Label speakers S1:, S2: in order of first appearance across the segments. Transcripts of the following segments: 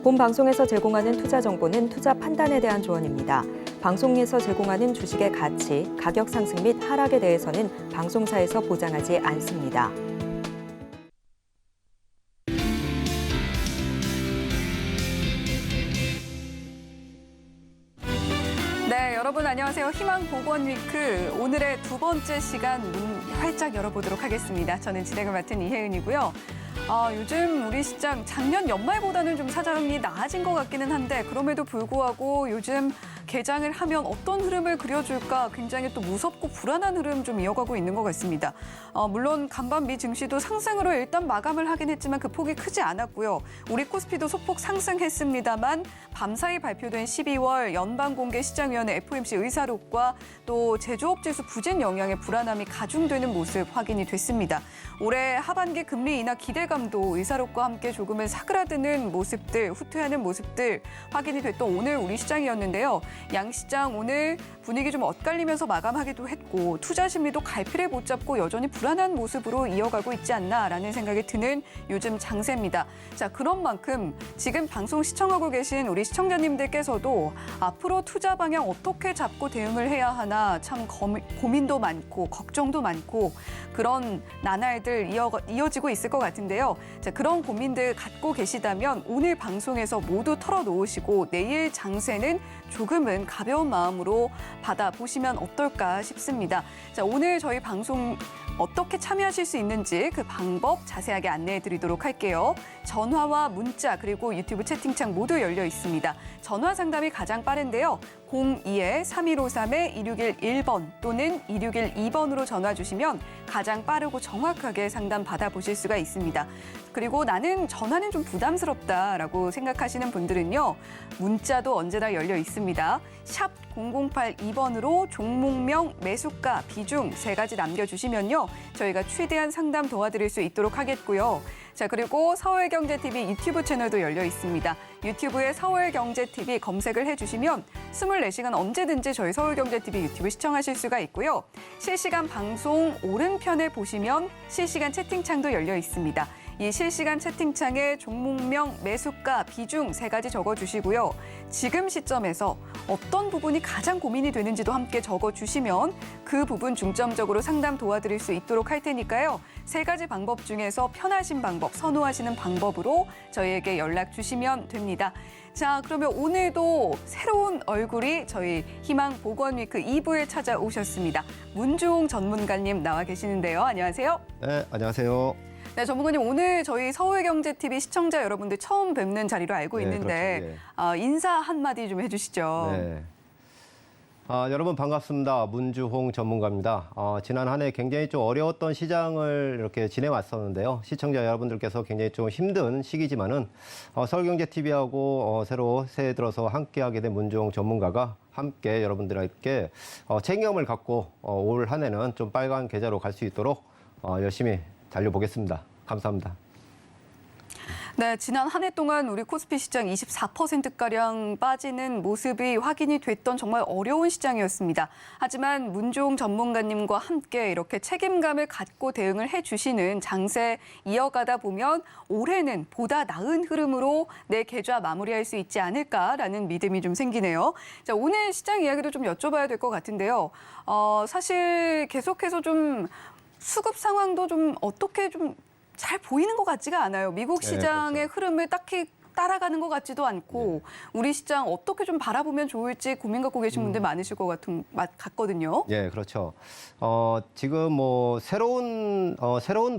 S1: 본 방송에서 제공하는 투자 정보는 투자 판단에 대한 조언입니다. 방송에서 제공하는 주식의 가치, 가격 상승 및 하락에 대해서는 방송사에서 보장하지 않습니다.
S2: 네, 여러분 안녕하세요. 희망보건위크 오늘의 두 번째 시간 문 활짝 열어보도록 하겠습니다. 저는 진행을 맡은 이혜은이고요. 요즘 우리 시장 작년 연말보다는 좀 사정이 나아진 것 같기는 한데 그럼에도 불구하고 요즘 개장을 하면 어떤 흐름을 그려줄까 굉장히 또 무섭고 불안한 흐름 좀 이어가고 있는 것 같습니다. 물론 간밤 미 증시도 상승으로 일단 마감을 하긴 했지만 그 폭이 크지 않았고요. 우리 코스피도 소폭 상승했습니다만 밤사이 발표된 12월 연방공개시장위원회 FOMC 의사록과 또 제조업지수 부진 영향의 불안함이 가중되는 모습 확인이 됐습니다. 올해 하반기 금리 인하 기대감도 의사록과 함께 조금은 사그라드는 모습들, 후퇴하는 모습들 확인이 됐던 오늘 우리 시장이었는데요. 양시장 오늘 분위기 좀 엇갈리면서 마감하기도 했고 투자 심리도 갈피를 못 잡고 여전히 불안한 모습으로 이어가고 있지 않나라는 생각이 드는 요즘 장세입니다. 자, 그런 만큼 지금 방송 시청하고 계신 우리 시청자님들께서도 앞으로 투자 방향 어떻게 잡고 대응을 해야 하나 참 고민도 많고 걱정도 많고 그런 나날들 이어지고 있을 것 같은데요. 자, 그런 고민들 갖고 계시다면 오늘 방송에서 모두 털어놓으시고 내일 장세는 조금은 가벼운 마음으로 받아보시면 어떨까 싶습니다. 자, 오늘 저희 방송 어떻게 참여하실 수 있는지 그 방법 자세하게 안내해 드리도록 할게요. 전화와 문자 그리고 유튜브 채팅창 모두 열려 있습니다. 전화 상담이 가장 빠른데요. 02-3153-2611번 또는 2612번으로 전화 주시면 가장 빠르고 정확하게 상담 받아보실 수가 있습니다. 그리고 나는 전화는 좀 부담스럽다라고 생각하시는 분들은요. 문자도 언제나 열려 있습니다. 샵 0082번으로 종목명, 매수가, 비중 세 가지 남겨주시면요. 저희가 최대한 상담 도와드릴 수 있도록 하겠고요. 자, 그리고 서울경제TV 유튜브 채널도 열려 있습니다. 유튜브에 서울경제TV 검색을 해주시면 24시간 언제든지 저희 서울경제TV 유튜브 시청하실 수가 있고요. 실시간 방송 오른편에 보시면 실시간 채팅창도 열려 있습니다. 이 실시간 채팅창에 종목명, 매수가, 비중 세 가지 적어주시고요. 지금 시점에서 어떤 부분이 가장 고민이 되는지도 함께 적어주시면 그 부분 중점적으로 상담 도와드릴 수 있도록 할 테니까요. 세 가지 방법 중에서 편하신 방법, 선호하시는 방법으로 저희에게 연락 주시면 됩니다. 자, 그러면 오늘도 새로운 얼굴이 저희 희망보건위크 2부에 찾아오셨습니다. 문주홍 전문가님 나와 계시는데요. 안녕하세요.
S3: 네, 안녕하세요.
S2: 네, 전문가님 오늘 저희 서울경제TV 시청자 여러분들 처음 뵙는 자리로 알고 있는데
S3: 그렇죠,
S2: 인사 한마디 좀 해주시죠.
S3: 네. 여러분 반갑습니다. 문주홍 전문가입니다. 지난 한 해 굉장히 좀 어려웠던 시장을 이렇게 지내왔었는데요. 시청자 여러분들께서 굉장히 좀 힘든 시기지만은 서울경제TV하고 새로 새해 들어서 함께하게 된 문주홍 전문가가 함께 여러분들에게 책임감을 갖고 올 한 해는 좀 빨간 계좌로 갈 수 있도록 열심히 달려보겠습니다. 감사합니다.
S2: 네, 지난 한 해 동안 우리 코스피 시장 24%가량 빠지는 모습이 확인이 됐던 정말 어려운 시장이었습니다. 하지만 문주홍 전문가님과 함께 이렇게 책임감을 갖고 대응을 해주시는 장세 이어가다 보면 올해는 보다 나은 흐름으로 내 계좌 마무리할 수 있지 않을까라는 믿음이 좀 생기네요. 자, 오늘 시장 이야기도 좀 여쭤봐야 될 것 같은데요. 사실 계속해서 좀 수급 상황도 좀 어떻게 좀 잘 보이는 것 같지가 않아요. 미국 시장의
S3: 네, 그렇죠.
S2: 흐름을 딱히 따라가는 것 같지도 않고 우리 시장 어떻게 좀 바라보면 좋을지 고민 갖고 계신 분들 많으실 것 같거든요.
S3: 예, 그렇죠. 지금 뭐 새로운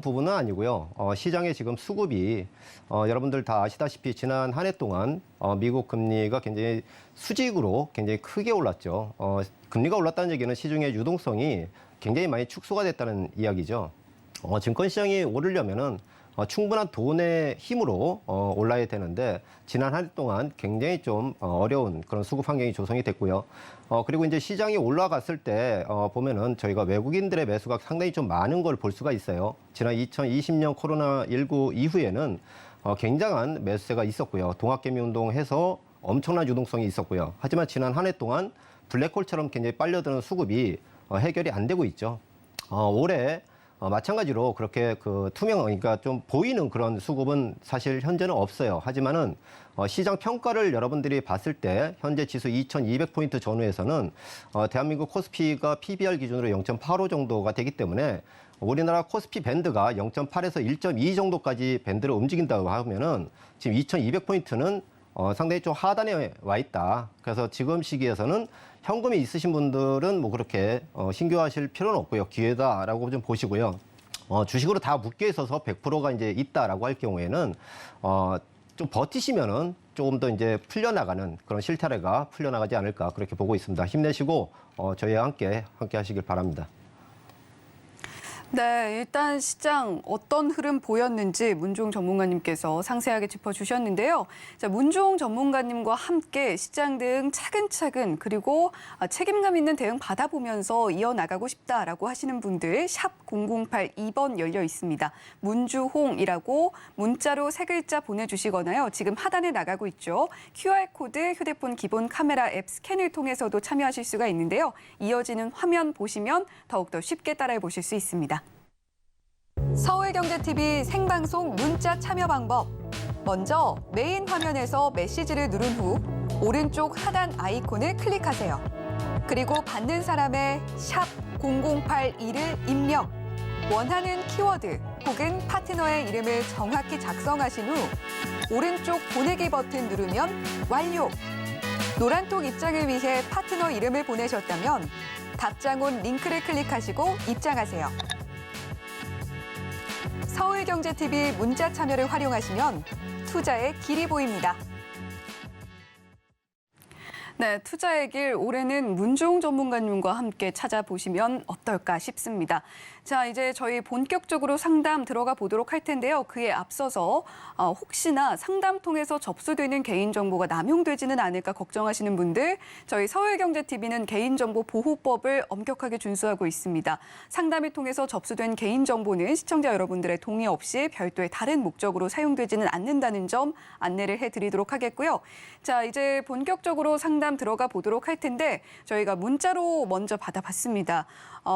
S3: 부분은 아니고요. 시장의 지금 수급이 여러분들 다 아시다시피 지난 한 해 동안 미국 금리가 굉장히 수직으로 굉장히 크게 올랐죠. 금리가 올랐다는 얘기는 시중의 유동성이 굉장히 많이 축소가 됐다는 이야기죠. 증권시장이 오르려면은 충분한 돈의 힘으로 올라야 되는데 지난 한 해 동안 굉장히 좀 어려운 그런 수급 환경이 조성이 됐고요. 그리고 이제 시장이 올라갔을 때 보면은 저희가 외국인들의 매수가 상당히 좀 많은 걸 볼 수가 있어요. 지난 2020년 코로나19 이후에는 굉장한 매수세가 있었고요. 동학개미 운동해서 엄청난 유동성이 있었고요. 하지만 지난 한 해 동안 블랙홀처럼 굉장히 빨려드는 수급이 해결이 안 되고 있죠. 올해 마찬가지로 그렇게 그 그러니까 좀 보이는 그런 수급은 사실 현재는 없어요. 하지만은 시장 평가를 여러분들이 봤을 때 현재 지수 2200포인트 전후에서는 대한민국 코스피가 PBR 기준으로 0.85 정도가 되기 때문에 우리나라 코스피 밴드가 0.8에서 1.2 정도까지 밴드를 움직인다고 하면은 지금 2200포인트는 상당히 좀 하단에 와 있다. 그래서 지금 시기에서는 현금이 있으신 분들은 뭐 그렇게 신규하실 필요는 없고요. 기회다라고 좀 보시고요. 주식으로 다 묶여 있어서 100%가 이제 있다라고 할 경우에는 좀 버티시면은 조금 더 이제 풀려나가는 그런 실타래가 풀려나가지 않을까 그렇게 보고 있습니다. 힘내시고 저희와 함께 하시길 바랍니다.
S2: 네, 일단 시장 어떤 흐름 보였는지 문종 전문가님께서 상세하게 짚어주셨는데요. 자, 문종 전문가님과 함께 시장 대응 차근차근 그리고 책임감 있는 대응 받아보면서 이어나가고 싶다라고 하시는 분들 샵 0082번 열려 있습니다. 문주홍이라고 문자로 3글자 보내주시거나요. 지금 하단에 나가고 있죠. QR코드 휴대폰 기본 카메라 앱 스캔을 통해서도 참여하실 수가 있는데요. 이어지는 화면 보시면 더욱더 쉽게 따라해 보실 수 있습니다. 서울경제TV 생방송 문자 참여 방법. 먼저 메인 화면에서 메시지를 누른 후 오른쪽 하단 아이콘을 클릭하세요. 그리고 받는 사람의 샵 0082를 입력. 원하는 키워드 혹은 파트너의 이름을 정확히 작성하신 후 오른쪽 보내기 버튼 누르면 완료. 노란톡 입장을 위해 파트너 이름을 보내셨다면 답장 온 링크를 클릭하시고 입장하세요. 서울경제TV 문자 참여를 활용하시면 투자의 길이 보입니다. 네, 투자의 길 올해는 문종 전문가님과 함께 찾아보시면 어떨까 싶습니다. 자, 이제 저희 본격적으로 상담 들어가 보도록 할 텐데요. 그에 앞서서 혹시나 상담 통해서 접수되는 개인정보가 남용되지는 않을까 걱정하시는 분들, 저희 서울경제TV는 개인정보보호법을 엄격하게 준수하고 있습니다. 상담을 통해서 접수된 개인정보는 시청자 여러분들의 동의 없이 별도의 다른 목적으로 사용되지는 않는다는 점 안내를 해드리도록 하겠고요. 자, 이제 본격적으로 상담 들어가 보도록 할 텐데 저희가 문자로 먼저 받아봤습니다.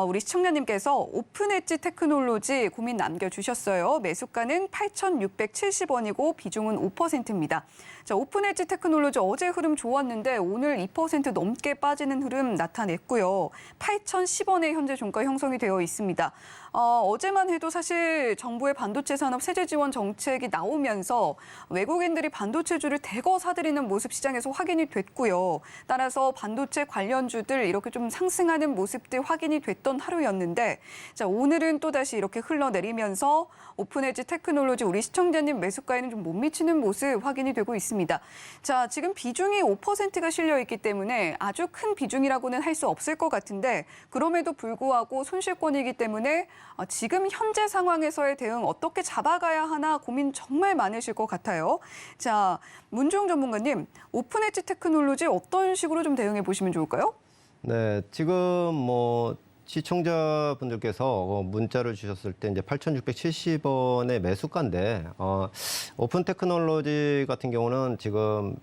S2: 우리 시청자님께서 오픈 엣지 테크놀로지 고민 남겨주셨어요. 매수가는 8,670원이고 비중은 5%입니다. 자, 오픈 엣지 테크놀로지 어제 흐름 좋았는데 오늘 2% 넘게 빠지는 흐름 나타냈고요. 8,010원에 현재 종가 형성이 되어 있습니다. 어제만 해도 사실 정부의 반도체 산업 세제 지원 정책이 나오면서 외국인들이 반도체주를 대거 사들이는 모습 시장에서 확인이 됐고요. 따라서 반도체 관련주들 이렇게 좀 상승하는 모습들 확인이 됐던 하루였는데 자, 오늘은 또다시 이렇게 흘러내리면서 오픈에지 테크놀로지 우리 시청자님 매수가에는 좀 못 미치는 모습 확인이 되고 있습니다. 자, 지금 비중이 5%가 실려 있기 때문에 아주 큰 비중이라고는 할 수 없을 것 같은데 그럼에도 불구하고 손실권이기 때문에 지금 현재 상황에서의 대응 어떻게 잡아가야 하나 고민 정말 많으실 것 같아요. 자, 문종 전문가님, 오픈엣지 테크놀로지 어떤 식으로 좀 대응해 보시면 좋을까요?
S3: 네, 지금 뭐 시청자분들께서 문자를 주셨을 때 이제 8,670원의 매수가인데 오픈 테크놀로지 같은 경우는 지금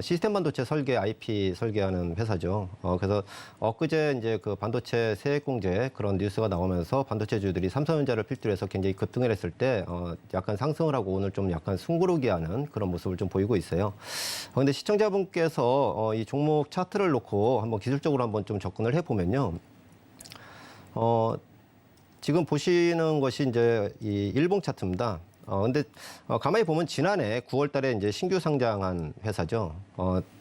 S3: 시스템 반도체 설계 IP 설계하는 회사죠. 그래서 엊그제 이제 그 반도체 세액 공제 그런 뉴스가 나오면서 반도체주들이 삼성전자를 필두로 해서 굉장히 급등을 했을 때 약간 상승을 하고 오늘 좀 약간 숨고르게 하는 그런 모습을 좀 보이고 있어요. 그런데 시청자분께서 이 종목 차트를 놓고 한번 기술적으로 한번 좀 접근을 해보면요. 지금 보시는 것이 이제 이 일봉 차트입니다. 근데 가만히 보면 지난해 9월 달에 이제 신규 상장한 회사죠.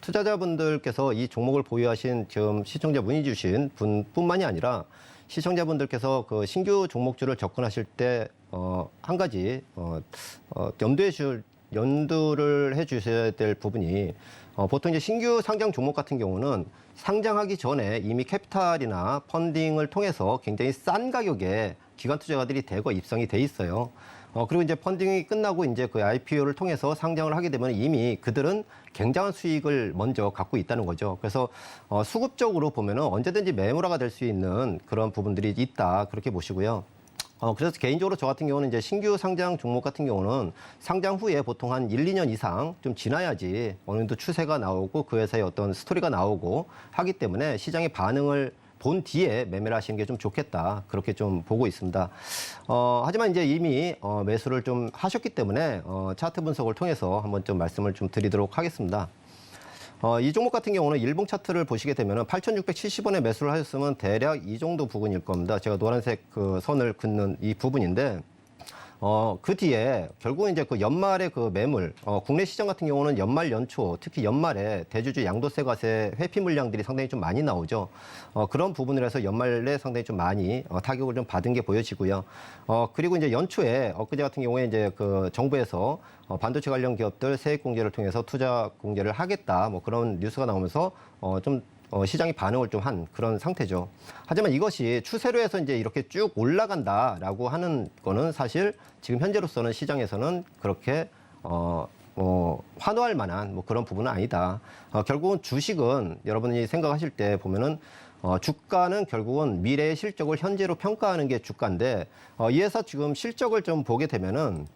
S3: 투자자분들께서 이 종목을 보유하신 지금 시청자 문의 주신 분뿐만이 아니라 시청자분들께서 그 신규 종목주를 접근하실 때 한 가지 염두를 해 주셔야 될 부분이 보통 이제 신규 상장 종목 같은 경우는 상장하기 전에 이미 캐피탈이나 펀딩을 통해서 굉장히 싼 가격에 기관 투자가들이 대거 입성이 돼 있어요. 그리고 이제 펀딩이 끝나고 이제 그 IPO를 통해서 상장을 하게 되면 이미 그들은 굉장한 수익을 먼저 갖고 있다는 거죠. 그래서 수급적으로 보면은 언제든지 매물화가 될 수 있는 그런 부분들이 있다 그렇게 보시고요. 그래서 개인적으로 저 같은 경우는 이제 신규 상장 종목 같은 경우는 상장 후에 보통 한 1, 2년 이상 좀 지나야지 어느 정도 추세가 나오고 그 회사의 어떤 스토리가 나오고 하기 때문에 시장의 반응을 본 뒤에 매매를 하시는 게 좀 좋겠다. 그렇게 좀 보고 있습니다. 하지만 이제 이미 매수를 좀 하셨기 때문에 차트 분석을 통해서 한번 좀 말씀을 좀 드리도록 하겠습니다. 이 종목 같은 경우는 일봉 차트를 보시게 되면 8,670원에 매수를 하셨으면 대략 이 정도 부분일 겁니다. 제가 노란색 그 선을 긋는 이 부분인데 그 뒤에 결국은 이제 그 연말에 그 매물, 국내 시장 같은 경우는 연말 연초, 특히 연말에 대주주 양도세 과세 회피 물량들이 상당히 좀 많이 나오죠. 그런 부분을 해서 연말에 상당히 좀 많이 타격을 좀 받은 게 보여지고요. 그리고 이제 연초에 엊그제 같은 경우에 이제 그 정부에서 반도체 관련 기업들 세액 공제를 통해서 투자 공제를 하겠다, 뭐 그런 뉴스가 나오면서 좀 시장이 반응을 좀 한 그런 상태죠. 하지만 이것이 추세로 해서 이제 이렇게 쭉 올라간다라고 하는 거는 사실 지금 현재로서는 시장에서는 그렇게 환호할 만한 뭐 그런 부분은 아니다. 결국은 주식은 여러분이 생각하실 때 보면은 주가는 결국은 미래의 실적을 현재로 평가하는 게 주가인데 이 회사 지금 실적을 좀 보게 되면은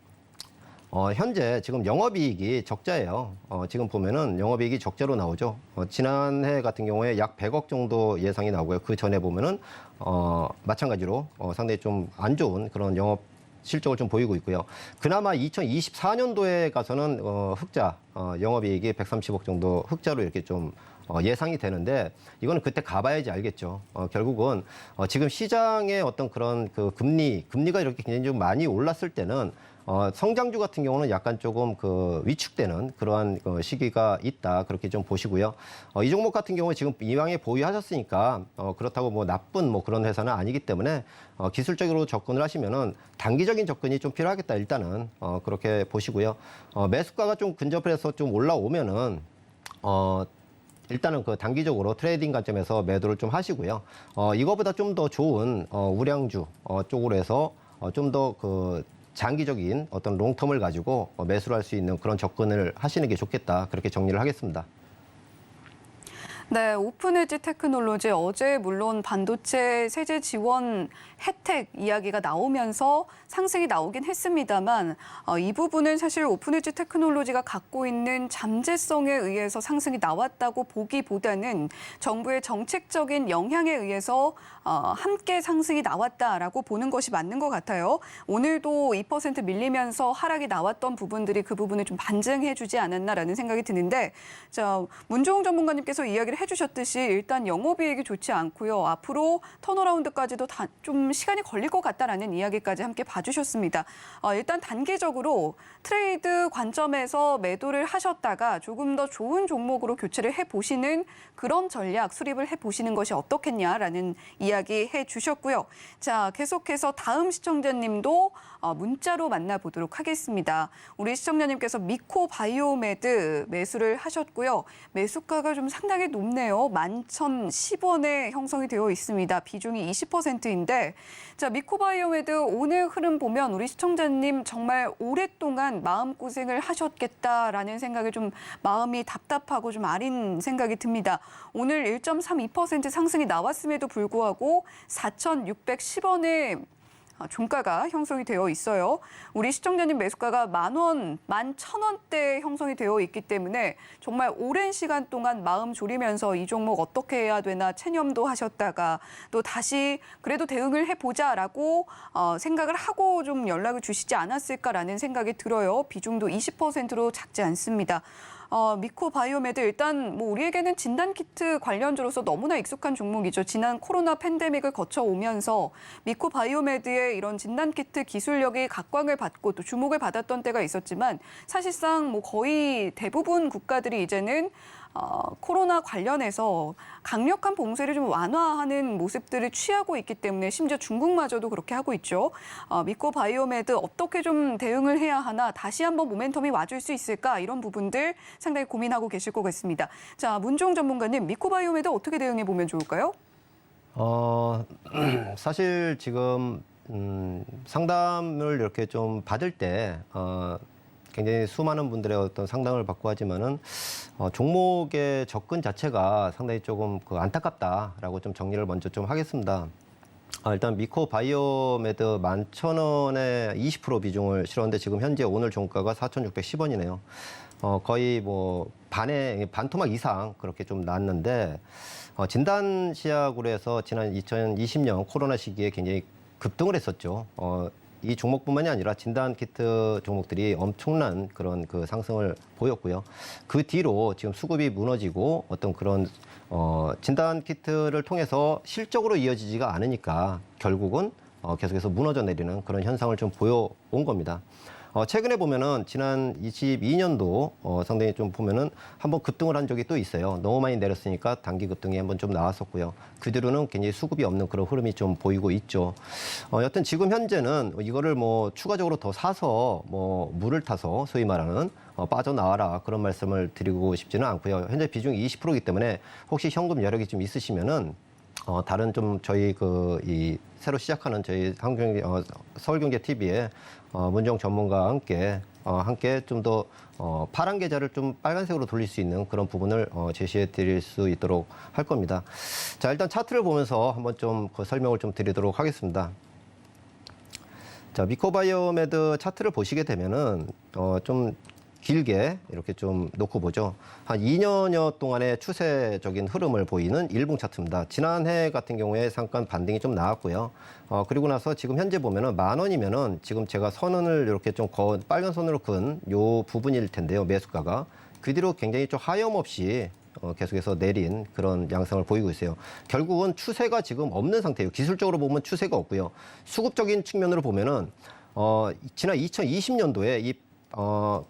S3: 현재 지금 영업이익이 적자예요. 지금 보면은 영업이익이 적자로 나오죠. 지난해 같은 경우에 약 100억 정도 예상이 나오고요. 그 전에 보면은 마찬가지로 상당히 좀 안 좋은 그런 영업 실적을 좀 보이고 있고요. 그나마 2024년도에 가서는 흑자, 영업이익이 130억 정도 흑자로 이렇게 좀 예상이 되는데 이거는 그때 가봐야지 알겠죠. 결국은 지금 시장의 어떤 그런 그 금리가 이렇게 굉장히 좀 많이 올랐을 때는 성장주 같은 경우는 약간 조금 그 위축되는 그러한 시기가 있다. 그렇게 좀 보시고요. 이 종목 같은 경우에 지금 이왕에 보유하셨으니까 그렇다고 뭐 나쁜 뭐 그런 회사는 아니기 때문에 기술적으로 접근을 하시면은 단기적인 접근이 좀 필요하겠다. 일단은 그렇게 보시고요. 매수가가 좀 근접해서 좀 올라오면은 일단은 그 단기적으로 트레이딩 관점에서 매도를 좀 하시고요. 이거보다 좀 더 좋은 우량주 쪽으로 해서 좀 더 그 장기적인 어떤 롱텀을 가지고 매수를 할 수 있는 그런 접근을 하시는 게 좋겠다. 그렇게 정리를 하겠습니다.
S2: 네, 오픈에지 테크놀로지 어제 물론 반도체 세제 지원 혜택 이야기가 나오면서 상승이 나오긴 했습니다만 이 부분은 사실 오픈에지 테크놀로지가 갖고 있는 잠재성에 의해서 상승이 나왔다고 보기보다는 정부의 정책적인 영향에 의해서 함께 상승이 나왔다라고 보는 것이 맞는 것 같아요. 오늘도 2% 밀리면서 하락이 나왔던 부분들이 그 부분을 좀 반증해주지 않았나라는 생각이 드는데 자, 문종욱 전문가님께서 이야기를 해주셨듯이 일단 영업이익이 좋지 않고요. 앞으로 턴어라운드까지도 좀 시간이 걸릴 것 같다라는 이야기까지 함께 봐주셨습니다. 일단 단기적으로 트레이드 관점에서 매도를 하셨다가 조금 더 좋은 종목으로 교체를 해보시는 그런 전략 수립을 해보시는 것이 어떻겠냐라는 이야기 해주셨고요. 자, 계속해서 다음 시청자님도 문자로 만나보도록 하겠습니다. 우리 시청자님께서 미코바이오메드 매수를 하셨고요. 매수가가 좀 상당히 높네요. 11,010원에 형성이 되어 있습니다. 비중이 20%인데 자, 미코바이오메드 오늘 흐름 보면 우리 시청자님 정말 오랫동안 마음고생을 하셨겠다라는 생각에 좀 마음이 답답하고 좀 아린 생각이 듭니다. 오늘 1.32% 상승이 나왔음에도 불구하고 4,610원에 종가가 형성이 되어 있어요. 우리 시청자님 매수가가 10,000원, 11,000원대 형성이 되어 있기 때문에 정말 오랜 시간 동안 마음 졸이면서 이 종목 어떻게 해야 되나 체념도 하셨다가 또 다시 그래도 대응을 해보자라고 생각을 하고 좀 연락을 주시지 않았을까라는 생각이 들어요. 비중도 20%로 작지 않습니다. 미코바이오메드 일단 뭐 우리에게는 진단키트 관련주로서 너무나 익숙한 종목이죠. 지난 코로나 팬데믹을 거쳐오면서 미코바이오메드의 이런 진단키트 기술력이 각광을 받고 또 주목을 받았던 때가 있었지만 사실상 뭐 거의 대부분 국가들이 이제는 코로나 관련해서 강력한 봉쇄를 좀 완화하는 모습들을 취하고 있기 때문에 심지어 중국마저도 그렇게 하고 있죠. 미코바이오메드 어떻게 좀 대응을 해야 하나 다시 한번 모멘텀이 와줄 수 있을까 이런 부분들 상당히 고민하고 계실 것 같습니다. 자, 문종 전문가님 미코바이오메드 어떻게 대응해 보면 좋을까요?
S3: 사실 지금 상담을 이렇게 좀 받을 때 굉장히 수많은 분들의 어떤 상담을 받고 하지만은 종목의 접근 자체가 상당히 조금 안타깝다라고 좀 정리를 먼저 좀 하겠습니다. 일단 미코바이오메드 11,000원에 20% 비중을 실었는데 지금 현재 오늘 종가가 4,610원이네요. 거의 뭐 반토막 이상 그렇게 좀 났는데 진단 시약으로 해서 지난 2020년 코로나 시기에 굉장히 급등을 했었죠. 이 종목뿐만이 아니라 진단 키트 종목들이 엄청난 그런 그 상승을 보였고요. 그 뒤로 지금 수급이 무너지고 어떤 그런 진단 키트를 통해서 실적으로 이어지지가 않으니까 결국은 계속해서 무너져 내리는 그런 현상을 좀 보여온 겁니다. 최근에 보면은 지난 22년도 상당히 좀 보면은 한번 급등을 한 적이 또 있어요. 너무 많이 내렸으니까 단기 급등이 한번 좀 나왔었고요. 그 뒤로는 굉장히 수급이 없는 그런 흐름이 좀 보이고 있죠. 여튼 지금 현재는 이거를 뭐 추가적으로 더 사서 뭐 물을 타서 소위 말하는 빠져나와라 그런 말씀을 드리고 싶지는 않고요. 현재 비중이 20%이기 때문에 혹시 현금 여력이 좀 있으시면은 다른 좀 저희 이 새로 시작하는 저희 서울경제 TV에 문정 전문가와 함께 좀 더 파란 계좌를 좀 빨간색으로 돌릴 수 있는 그런 부분을 제시해 드릴 수 있도록 할 겁니다. 자, 일단 차트를 보면서 한번 좀 그 설명을 좀 드리도록 하겠습니다. 자, 미코바이오메드 차트를 보시게 되면은 좀 길게 이렇게 좀 놓고 보죠. 한 2년여 동안의 추세적인 흐름을 보이는 일봉 차트입니다. 지난해 같은 경우에 잠깐 반등이 좀 나왔고요. 그리고 나서 지금 현재 보면은 10,000원이면은 지금 제가 선을 이렇게 좀 빨간 선으로 긋은 요 부분일 텐데요. 매수가가. 그 뒤로 굉장히 좀 하염없이 계속해서 내린 그런 양상을 보이고 있어요. 결국은 추세가 지금 없는 상태예요. 기술적으로 보면 추세가 없고요. 수급적인 측면으로 보면은 지난 2020년도에 이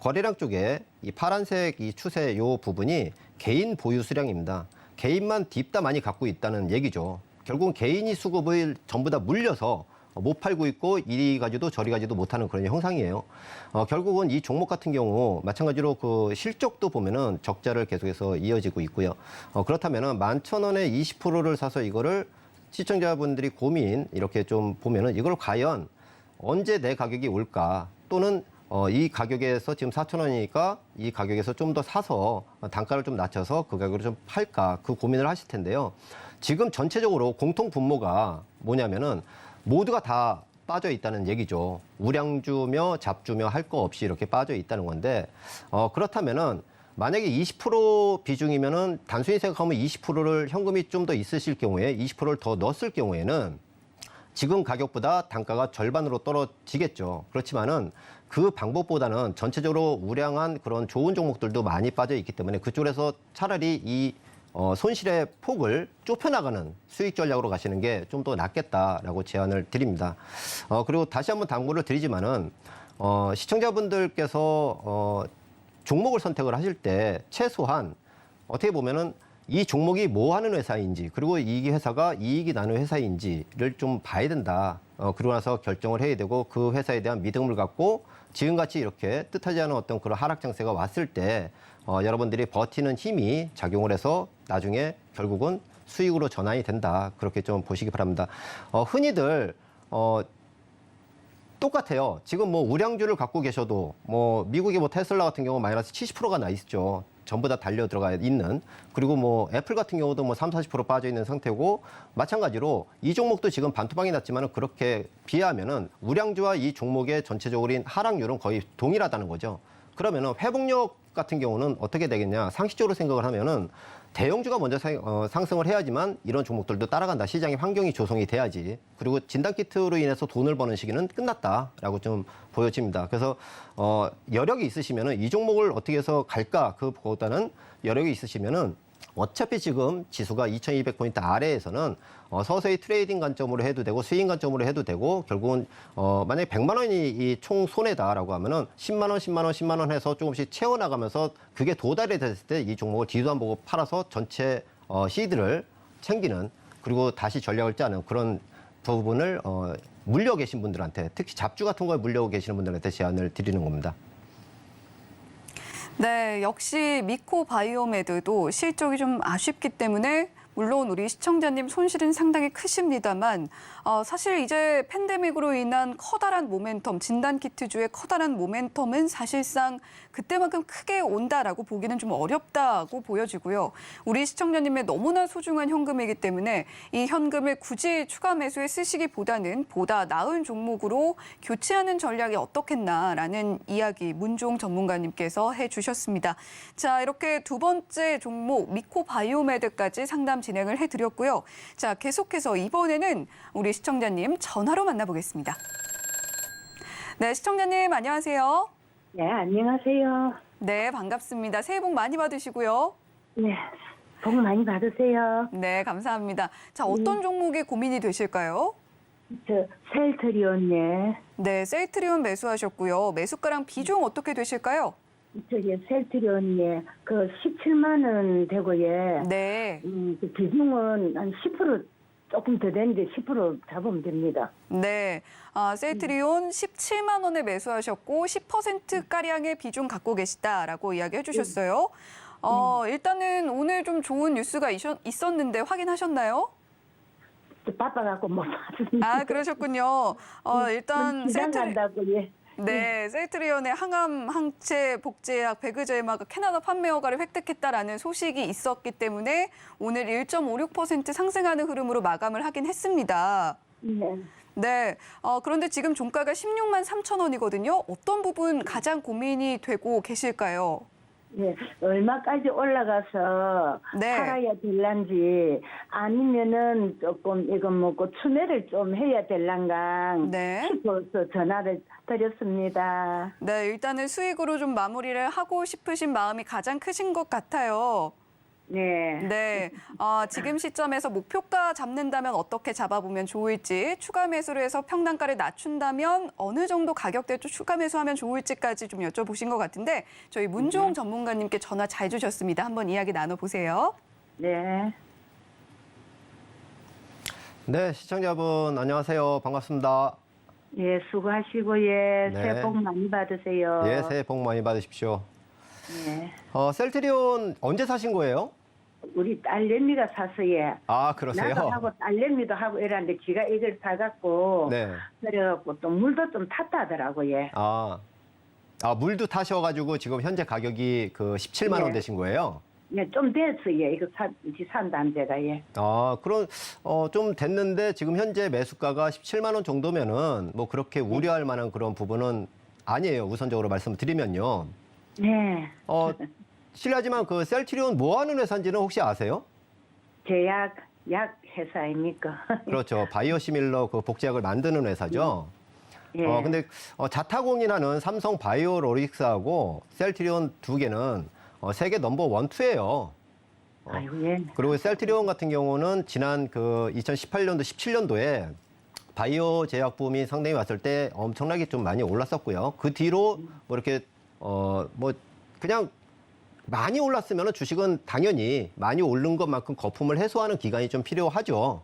S3: 거래량 쪽에 이 파란색 이 추세 요 부분이 개인 보유 수량입니다. 개인만 딥다 많이 갖고 있다는 얘기죠. 결국은 개인이 수급을 전부 다 물려서 못 팔고 있고 이리 가지도 저리 가지도 못하는 그런 형상이에요. 결국은 이 종목 같은 경우 마찬가지로 그 실적도 보면은 적자를 계속해서 이어지고 있고요. 그렇다면은 11,000원에 20%를 사서 이거를 시청자분들이 고민 이렇게 좀 보면은 이걸 과연 언제 내 가격이 올까 또는 이 가격에서 지금 4,000원이니까 이 가격에서 좀 더 사서 단가를 좀 낮춰서 그 가격으로 좀 팔까 그 고민을 하실 텐데요. 지금 전체적으로 공통 분모가 뭐냐면은 모두가 다 빠져 있다는 얘기죠. 우량주며 잡주며 할 거 없이 이렇게 빠져 있다는 건데 그렇다면은 만약에 20% 비중이면은 단순히 생각하면 20%를 현금이 좀 더 있으실 경우에 20%를 더 넣었을 경우에는 지금 가격보다 단가가 절반으로 떨어지겠죠. 그렇지만은 그 방법보다는 전체적으로 우량한 그런 좋은 종목들도 많이 빠져 있기 때문에 그쪽에서 차라리 이 손실의 폭을 좁혀나가는 수익 전략으로 가시는 게 좀 더 낫겠다라고 제안을 드립니다. 그리고 다시 한번 당부를 드리지만은 시청자분들께서 종목을 선택을 하실 때 최소한 어떻게 보면은 이 종목이 뭐 하는 회사인지 그리고 이 회사가 이익이 나는 회사인지를 좀 봐야 된다. 그러고 나서 결정을 해야 되고 그 회사에 대한 믿음을 갖고 지금같이 이렇게 뜻하지 않은 어떤 그런 하락 장세가 왔을 때 여러분들이 버티는 힘이 작용을 해서 나중에 결국은 수익으로 전환이 된다. 그렇게 좀 보시기 바랍니다. 흔히들 똑같아요. 지금 뭐 우량주를 갖고 계셔도 뭐 미국의 뭐 테슬라 같은 경우 마이너스 70%가 나 있죠. 전부 다 달려 들어가 있는. 그리고 뭐 애플 같은 경우도 뭐 30-40% 빠져 있는 상태고 마찬가지로 이 종목도 지금 반토막이 났지만은 그렇게 비하면은 우량주와 이 종목의 전체적으로 하락률은 거의 동일하다는 거죠. 그러면은 회복력 같은 경우는 어떻게 되겠냐? 상식적으로 생각을 하면은 대형주가 먼저 상승을 해야지만 이런 종목들도 따라간다. 시장의 환경이 조성이 돼야지. 그리고 진단키트로 인해서 돈을 버는 시기는 끝났다라고 좀 보여집니다. 그래서 여력이 있으시면은 이 종목을 어떻게 해서 갈까 그보다는 여력이 있으시면은 어차피 지금 지수가 2200포인트 아래에서는 서서히 트레이딩 관점으로 해도 되고 스윙 관점으로 해도 되고 결국은 만약에 100만 원이 이 총 손해다라고 하면은 10만 원, 10만 원, 10만 원 해서 조금씩 채워나가면서 그게 도달이 됐을 때 이 종목을 뒤도 안 보고 팔아서 전체 시드를 챙기는 그리고 다시 전략을 짜는 그런 부분을 물려 계신 분들한테 특히 잡주 같은 거에 물려 계시는 분들한테 제안을 드리는 겁니다.
S2: 네, 역시 미코바이오메드도 실적이 좀 아쉽기 때문에 물론 우리 시청자님 손실은 상당히 크십니다만 사실 이제 팬데믹으로 인한 커다란 모멘텀, 진단키트주의 커다란 모멘텀은 사실상 그때만큼 크게 온다라고 보기는 좀 어렵다고 보여지고요. 우리 시청자님의 너무나 소중한 현금이기 때문에 이 현금을 굳이 추가 매수에 쓰시기보다는 보다 나은 종목으로 교체하는 전략이 어떻겠나라는 이야기 문종 전문가님께서 해주셨습니다. 자, 이렇게 두 번째 종목 미코바이오메드까지 상담 진행을 해드렸고요. 자, 계속해서 이번에는 우리 시청자님 전화로 만나보겠습니다. 네, 시청자님 안녕하세요.
S4: 네, 안녕하세요.
S2: 네, 반갑습니다. 새해 복 많이 받으시고요.
S4: 네, 복 많이 받으세요.
S2: 네, 감사합니다. 자, 어떤 종목이 고민이 되실까요?
S4: 저 셀트리온예,
S2: 네, 셀트리온 매수하셨고요. 매수가랑 비중 어떻게 되실까요?
S4: 저기 셀트리온예 그 17만 원 되고요.
S2: 네,
S4: 그 비중은 한 10% 조금 더 되는데 10% 잡으면 됩니다.
S2: 네. 셀트리온 17만 원에 매수하셨고 10%가량의 비중 갖고 계시다라고 이야기해 주셨어요. 일단은 오늘 좀 좋은 뉴스가 있었는데 확인하셨나요?
S4: 바빠갖고 못 봤습니다.
S2: 아, 그러셨군요. 일단
S4: 시장 간다고 예.
S2: 네, 셀트리온의 항암, 항체, 복제약, 배그제마가 캐나다 판매 허가를 획득했다라는 소식이 있었기 때문에 오늘 1.56% 상승하는 흐름으로 마감을 하긴 했습니다.
S4: 네.
S2: 네, 그런데 지금 종가가 16만 3천 원이거든요. 어떤 부분 가장 고민이 되고 계실까요?
S4: 네, 얼마까지 올라가서
S2: 네.
S4: 팔아야 될란지 아니면은 조금 이거 뭐고 추매를 좀 해야 될란가
S2: 네.
S4: 싶어서 전화를 드렸습니다.
S2: 네, 일단은 수익으로 좀 마무리를 하고 싶으신 마음이 가장 크신 것 같아요.
S4: 네.
S2: 네, 지금 시점에서 목표가 잡는다면 어떻게 잡아보면 좋을지, 추가 매수를 해서 평단가를 낮춘다면 어느 정도 가격대에 또 추가 매수하면 좋을지까지 좀 여쭤보신 것 같은데 저희 문종웅 전문가님께 전화 잘 주셨습니다. 한번 이야기 나눠보세요.
S4: 네.
S3: 네, 시청자분 안녕하세요. 반갑습니다.
S4: 예, 수고하시고 예,
S3: 네.
S4: 새해 복 많이 받으세요.
S3: 예, 새해 복 많이 받으십시오.
S4: 예.
S3: 셀트리온 언제 사신 거예요?
S4: 우리 딸내미가 사서예.
S3: 아, 그러세요?
S4: 나도 하고 딸내미도 하고 이랬는데 지가 이걸 사갖고
S3: 네.
S4: 그래갖고 또 물도 좀 탔다 하더라고 예.
S3: 물도 타셔가지고 지금 현재 가격이 그 17만 원
S4: 네.
S3: 되신 거예요?
S4: 예, 좀 됐어 예. 이거 산다는 데가 예.
S3: 그럼 좀 됐는데 지금 현재 매수가가 17만 원 정도면은 뭐 그렇게 우려할 만한 그런 부분은 아니에요. 우선적으로 말씀을 드리면요.
S4: 네.
S3: 실례지만 그 셀트리온 뭐 하는 회사인지는 혹시 아세요?
S4: 약 회사입니까?
S3: 그렇죠. 바이오시밀러 그 복제약을 만드는 회사죠.
S4: 예.
S3: 근데 자타공인하는 삼성 바이오로직스하고 셀트리온 두 개는 세계 넘버 원, 투예요.
S4: 아이고 예.
S3: 그리고 셀트리온 같은 경우는 지난 그 2018년도, 17년도에 바이오 제약 붐이 상당히 왔을 때 엄청나게 좀 많이 올랐었고요. 그 뒤로 뭐 이렇게 뭐 그냥 많이 올랐으면 주식은 당연히 많이 오른 것만큼 거품을 해소하는 기간이 좀 필요하죠.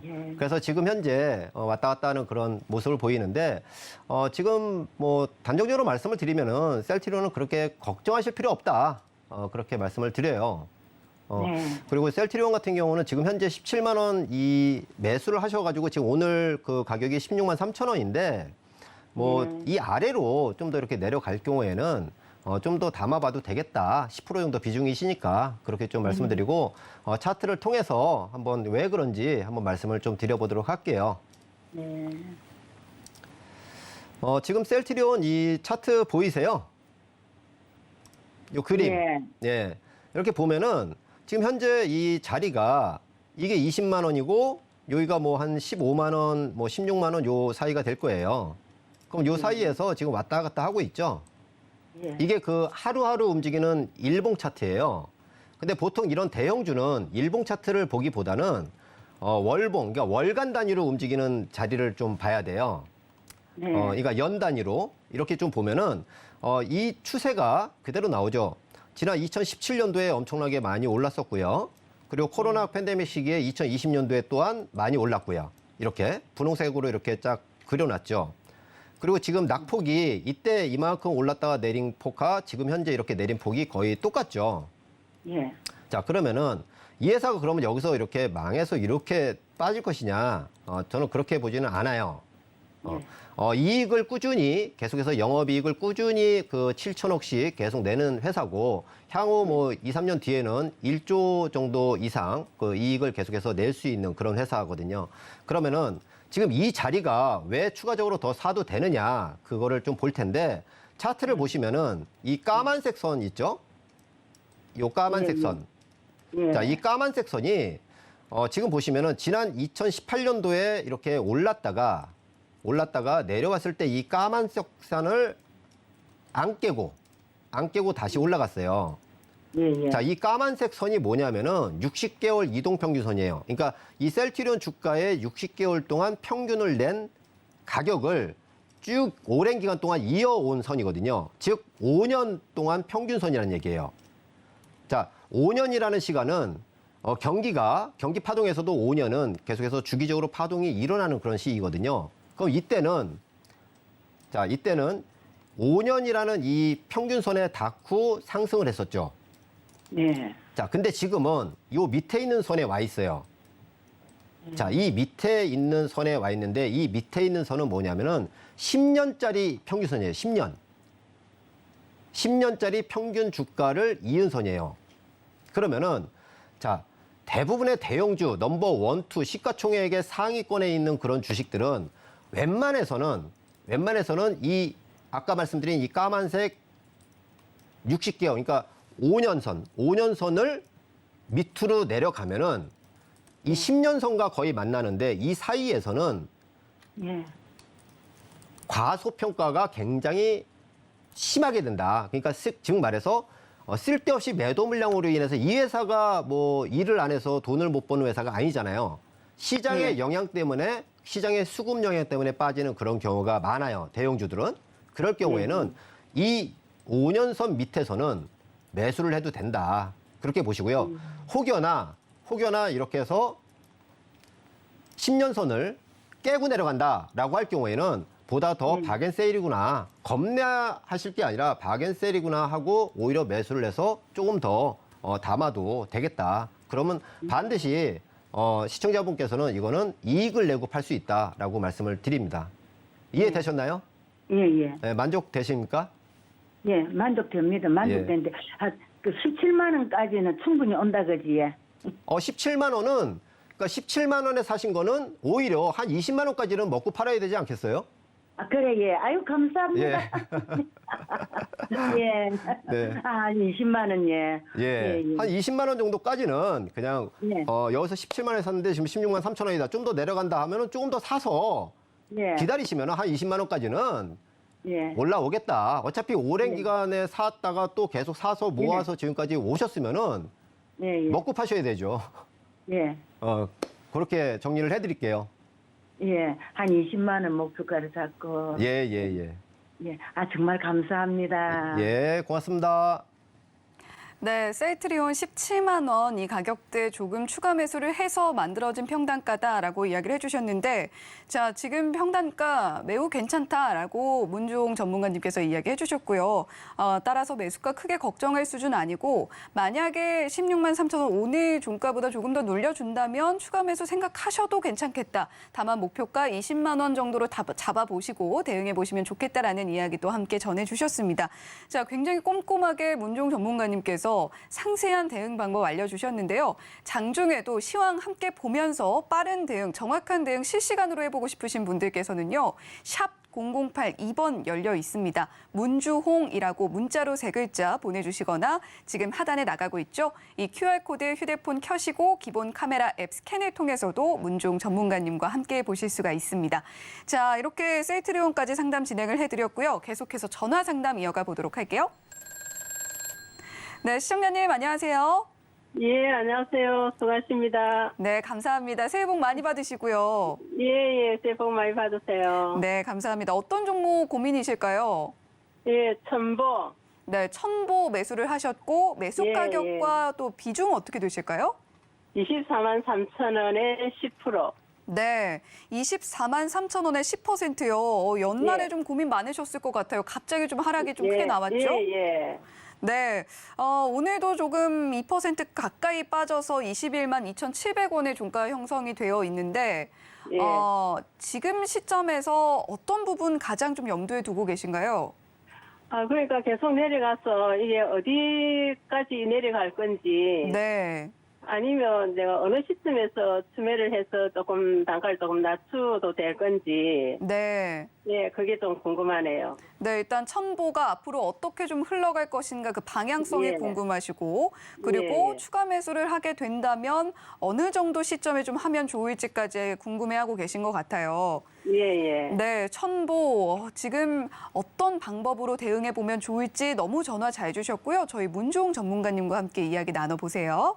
S4: 예.
S3: 그래서 지금 현재 왔다 갔다 하는 그런 모습을 보이는데 지금 뭐 단정적으로 말씀을 드리면은 셀트리온은 그렇게 걱정하실 필요 없다. 그렇게 말씀을 드려요.
S4: 네.
S3: 그리고 셀트리온 같은 경우는 지금 현재 17만 원 이 매수를 하셔가지고 지금 오늘 그 가격이 16만 3천 원인데 뭐 이 아래로 좀 더 이렇게 내려갈 경우에는 좀 더 담아봐도 되겠다. 10% 정도 비중이시니까 그렇게 좀 말씀을 드리고 차트를 통해서 한번 왜 그런지 한번 말씀을 좀 드려보도록 할게요.
S4: 네.
S3: 지금 셀트리온 이 차트 보이세요? 요 그림.
S4: 네.
S3: 예. 이렇게 보면은 지금 현재 이 자리가 이게 20만 원이고 여기가 뭐 한 15만 원, 뭐 16만 원 요 사이가 될 거예요. 그럼 요 사이에서 지금 왔다 갔다 하고 있죠?
S4: 예.
S3: 이게 그 하루하루 움직이는 일봉 차트예요. 근데 보통 이런 대형주는 일봉 차트를 보기보다는 월봉, 그러니까 월간 단위로 움직이는 자리를 좀 봐야 돼요.
S4: 네.
S3: 그러니까 연 단위로 이렇게 좀 보면은 이 추세가 그대로 나오죠. 지난 2017년도에 엄청나게 많이 올랐었고요. 그리고 코로나 팬데믹 시기에 2020년도에 또한 많이 올랐고요. 이렇게 분홍색으로 이렇게 쫙 그려놨죠. 그리고 지금 낙폭이 이때 이만큼 올랐다가 내린 폭과 지금 현재 이렇게 내린 폭이 거의 똑같죠.
S4: 예.
S3: 자, 그러면은 이 회사가 그러면 여기서 이렇게 망해서 이렇게 빠질 것이냐? 저는 그렇게 보지는 않아요. 이익을 꾸준히 계속해서 영업이익을 꾸준히 그 7천억씩 계속 내는 회사고 향후 뭐 2, 3년 뒤에는 1조 정도 이상 그 이익을 계속해서 낼 수 있는 그런 회사거든요. 그러면은 지금 이 자리가 왜 추가적으로 더 사도 되느냐 그거를 좀 볼 텐데 차트를 보시면은 이 까만색 선 있죠? 요 까만색 선.
S4: 예.
S3: 자, 이 까만색 선이 지금 보시면은 지난 2018년도에 이렇게 올랐다가 내려왔을 때 이 까만색 선을 안 깨고 다시 올라갔어요.
S4: 예, 예.
S3: 자, 이 까만색 선이 뭐냐면은 60개월 이동평균선이에요. 그러니까 이 셀트리온 주가의 60개월 동안 평균을 낸 가격을 쭉 오랜 기간 동안 이어온 선이거든요. 즉 5년 동안 평균선이라는 얘기예요. 자, 5년이라는 시간은 경기 파동에서도 5년은 계속해서 주기적으로 파동이 일어나는 그런 시기거든요. 그럼 이때는 5년이라는 이 평균선에 닿고 상승을 했었죠.
S4: 예.
S3: 자, 근데 지금은 요 밑에 있는 선에 와 있어요. 자, 이 밑에 있는 선에 와 있는데 이 밑에 있는 선은 뭐냐면은 10년짜리 평균선이에요. 10년짜리 평균 주가를 이은 선이에요. 그러면은 자, 대부분의 대형주 넘버 1, 2 시가총액의 상위권에 있는 그런 주식들은 웬만해서는 이 아까 말씀드린 이 까만색 60개월, 그러니까 5년선을 밑으로 내려가면은 이 10년선과 거의 만나는데 이 사이에서는
S4: 예.
S3: 과소평가가 굉장히 심하게 된다. 그러니까 즉 말해서 쓸데없이 매도 물량으로 인해서 이 회사가 뭐 일을 안 해서 돈을 못 버는 회사가 아니잖아요. 시장의 영향 때문에 시장의 수급 영향 때문에 빠지는 그런 경우가 많아요. 대형주들은. 그럴 경우에는 이 5년선 밑에서는 매수를 해도 된다. 그렇게 보시고요. 혹여나 이렇게 해서 10년선을 깨고 내려간다라고 할 경우에는 보다 더 박앤세일이구나. 겁내하실 게 아니라 박앤세일이구나 하고 오히려 매수를 해서 조금 더 담아도 되겠다. 그러면 반드시 시청자분께서는 이거는 이익을 내고 팔 수 있다라고 말씀을 드립니다. 이해되셨나요?
S4: 예, 예.
S3: 네, 만족되십니까?
S4: 예, 만족됩니다. 만족되는데, 그 17만 원까지는 충분히 온다, 그지? 예.
S3: 17만 원은, 그러니까 17만 원에 사신 거는 오히려 한 20만 원까지는 먹고 팔아야 되지 않겠어요?
S4: 아, 그래, 예. 아유, 감사합니다.
S3: 예.
S4: 예.
S3: 네.
S4: 아, 20만 원, 예.
S3: 예. 한 20만 원 정도까지는 그냥,
S4: 예.
S3: 여기서 17만 원에 샀는데 지금 16만 3천 원이다. 좀 더 내려간다 하면은 조금 더 사서
S4: 예.
S3: 기다리시면 한 20만 원까지는
S4: 예.
S3: 올라오겠다. 어차피 오랜 기간에 샀다가 또 계속 사서 모아서 지금까지 오셨으면은
S4: 예, 예.
S3: 먹고 파셔야 되죠.
S4: 예.
S3: 그렇게 정리를 해드릴게요.
S4: 예. 한 20만 원 목표가를 잡고.
S3: 예.
S4: 예. 아, 정말 감사합니다.
S3: 예, 고맙습니다.
S2: 네, 셀트리온 17만 원 이 가격대 조금 추가 매수를 해서 만들어진 평단가다라고 이야기를 해주셨는데, 자, 지금 평단가 매우 괜찮다라고 문종 전문가님께서 이야기해 주셨고요. 따라서 매수가 크게 걱정할 수준 아니고, 만약에 16만 3천 원 오늘 종가보다 조금 더 눌려준다면 추가 매수 생각하셔도 괜찮겠다. 다만 목표가 20만 원 정도로 잡아보시고 대응해 보시면 좋겠다라는 이야기도 함께 전해주셨습니다. 자, 굉장히 꼼꼼하게 문종 전문가님께서 상세한 대응 방법 알려주셨는데요. 장중에도 시황 함께 보면서 빠른 대응, 정확한 대응 실시간으로 해보고 싶으신 분들께서는요. 샵 008-2번 열려 있습니다. 문주홍이라고 문자로 3글자 보내주시거나 지금 하단에 나가고 있죠. 이 QR코드 휴대폰 켜시고 기본 카메라 앱 스캔을 통해서도 문종 전문가님과 함께 보실 수가 있습니다. 자, 이렇게 셀트리온까지 상담 진행을 해드렸고요. 계속해서 전화 상담 이어가 보도록 할게요. 네, 시청자님 안녕하세요.
S5: 예, 안녕하세요. 수고하십니다.
S2: 네, 감사합니다. 새해 복 많이 받으시고요.
S5: 예, 새해 복 많이 받으세요.
S2: 네, 감사합니다. 어떤 종목 고민이실까요?
S5: 예, 첨보.
S2: 네, 첨보 매수를 하셨고 매수
S5: 예,
S2: 가격과 또 비중 어떻게 되실까요?
S5: 24만 3천 원에 10%.
S2: 네, 24만 3천 원에 10%요. 연말에
S5: 예.
S2: 좀 고민 많으셨을 것 같아요. 갑자기 좀 하락이 좀
S5: 예,
S2: 크게 나왔죠?
S5: 예.
S2: 네, 오늘도 조금 2% 가까이 빠져서 21만 2,700원의 종가 형성이 되어 있는데
S5: 예.
S2: 지금 시점에서 어떤 부분 가장 좀 염두에 두고 계신가요?
S5: 아, 그러니까 계속 내려가서 이게 어디까지 내려갈 건지.
S2: 네.
S5: 아니면 내가 어느 시점에서 추매를 해서 조금 단가를 조금 낮춰도 될 건지,
S2: 네.
S5: 예, 그게 좀 궁금하네요.
S2: 네, 일단 첨보가 앞으로 어떻게 좀 흘러갈 것인가 그 방향성이
S5: 예.
S2: 궁금하시고 그리고
S5: 예.
S2: 추가 매수를 하게 된다면 어느 정도 시점에 좀 하면 좋을지까지 궁금해하고 계신 것 같아요.
S5: 예, 예.
S2: 네, 첨보 지금 어떤 방법으로 대응해 보면 좋을지 너무 전화 잘 주셨고요. 저희 문종웅 전문가님과 함께 이야기 나눠보세요.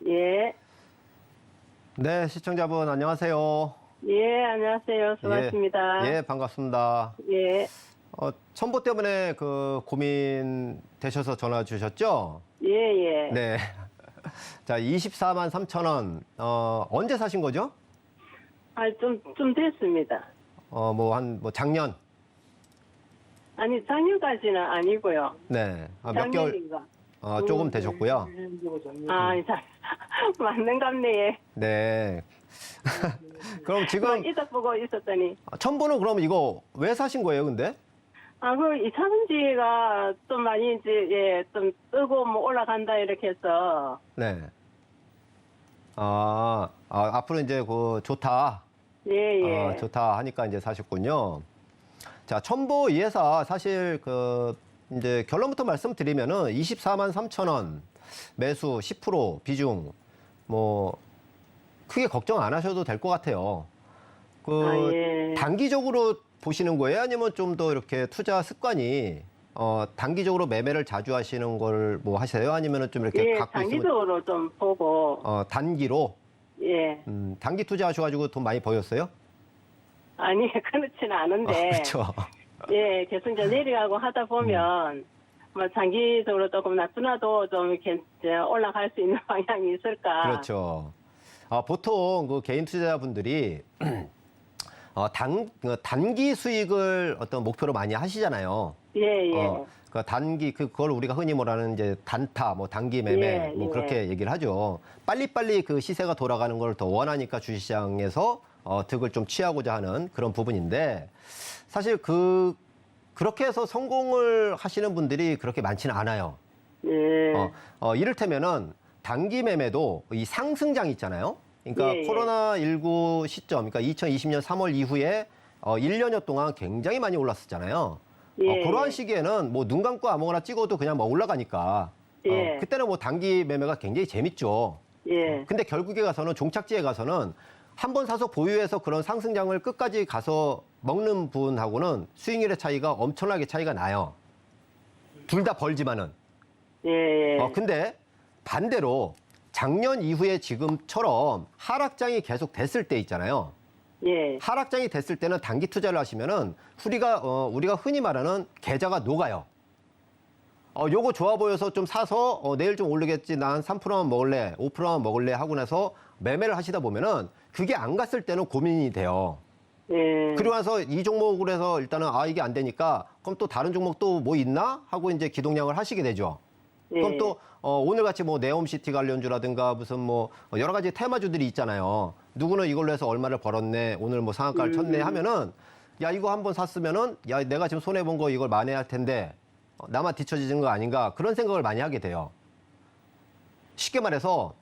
S5: 예.
S3: 네, 시청자분 안녕하세요.
S5: 예, 안녕하세요. 수고하십니다.
S3: 예, 반갑습니다.
S5: 예.
S3: 첨보 때문에 그 고민 되셔서 전화 주셨죠?
S5: 예, 예.
S3: 네. 자, 24만 3천 원. 언제 사신 거죠?
S5: 좀 됐습니다.
S3: 작년.
S5: 아니, 작년까지는 아니고요.
S3: 네. 몇 개월,
S5: 작년인가?
S3: 조금 되셨고요.
S5: 맞는갑네.
S3: 네. 그럼 지금
S5: 이따 보고 있었더니.
S3: 첨보는 그럼 이거 왜 사신 거예요, 근데?
S5: 이 차선지가 좀 많이 이제, 예, 좀 뜨고 뭐 올라간다 이렇게 해서.
S3: 네. 앞으로 이제 좋다.
S5: 예, 예.
S3: 좋다 하니까 이제 사셨군요. 자, 첨보 이 회사 사실 이제 결론부터 말씀드리면은 24만 3천 원 매수 10% 비중 크게 걱정 안 하셔도 될 것 같아요.
S5: 예.
S3: 단기적으로 보시는 거예요? 아니면 좀 더 이렇게 투자 습관이 단기적으로 매매를 자주 하시는 걸 하세요? 아니면은 좀 이렇게
S5: 예,
S3: 갖고 있으면
S5: 단기적으로 좀 보고.
S3: 단기로
S5: 예.
S3: 단기 투자하셔가지고 돈 많이 버셨어요?
S5: 아니, 그렇지는 않은데.
S3: 그렇죠.
S5: 예, 계속 이제 내려가고 하다 보면, 장기적으로 조금 놔두나도 좀 이렇게 이제 올라갈 수 있는 방향이 있을까.
S3: 그렇죠. 보통 그 개인 투자자분들이 단기 수익을 어떤 목표로 많이 하시잖아요.
S5: 예, 예.
S3: 그걸 우리가 흔히 말하는 이제 단타, 단기 매매,
S5: 예, 예.
S3: 그렇게 얘기를 하죠. 빨리빨리 그 시세가 돌아가는 걸 더 원하니까 주식시장에서 득을 좀 취하고자 하는 그런 부분인데, 사실 그렇게 해서 성공을 하시는 분들이 그렇게 많지는 않아요.
S5: 예.
S3: 이를테면은 단기 매매도 이 상승장 있잖아요. 그러니까
S5: 예, 예.
S3: 코로나19 시점, 그러니까 2020년 3월 이후에 1년여 동안 굉장히 많이 올랐었잖아요.
S5: 예,
S3: 그러한
S5: 예.
S3: 시기에는 눈 감고 아무거나 찍어도 그냥 올라가니까
S5: 예.
S3: 그때는 단기 매매가 굉장히 재밌죠.
S5: 예.
S3: 근데 결국에 가서는 종착지에 가서는 한 번 사서 보유해서 그런 상승장을 끝까지 가서 먹는 분하고는 수익률의 차이가 엄청나게 차이가 나요. 둘 다 벌지만은.
S5: 예.
S3: 근데 반대로 작년 이후에 지금처럼 하락장이 계속 됐을 때 있잖아요.
S5: 예.
S3: 하락장이 됐을 때는 단기 투자를 하시면은 우리가 흔히 말하는 계좌가 녹아요. 요거 좋아 보여서 좀 사서 내일 좀 오르겠지. 난 3%만 먹을래, 5%만 먹을래 하고 나서 매매를 하시다 보면은 그게 안 갔을 때는 고민이 돼요.
S5: 예.
S3: 그리고 나서 이 종목을 해서 일단은 이게 안 되니까 그럼 또 다른 종목 또 뭐 있나 하고 이제 기동량을 하시게 되죠.
S5: 예.
S3: 그럼 또 오늘 같이 네옴시티 관련주라든가 무슨 여러 가지 테마주들이 있잖아요. 누구는 이걸로 해서 얼마를 벌었네, 오늘 상한가를 쳤네 하면은, 야, 이거 한번 샀으면은, 야, 내가 지금 손해 본 거 이걸 만회해야 할 텐데 나만 뒤처지는 거 아닌가, 그런 생각을 많이 하게 돼요. 쉽게 말해서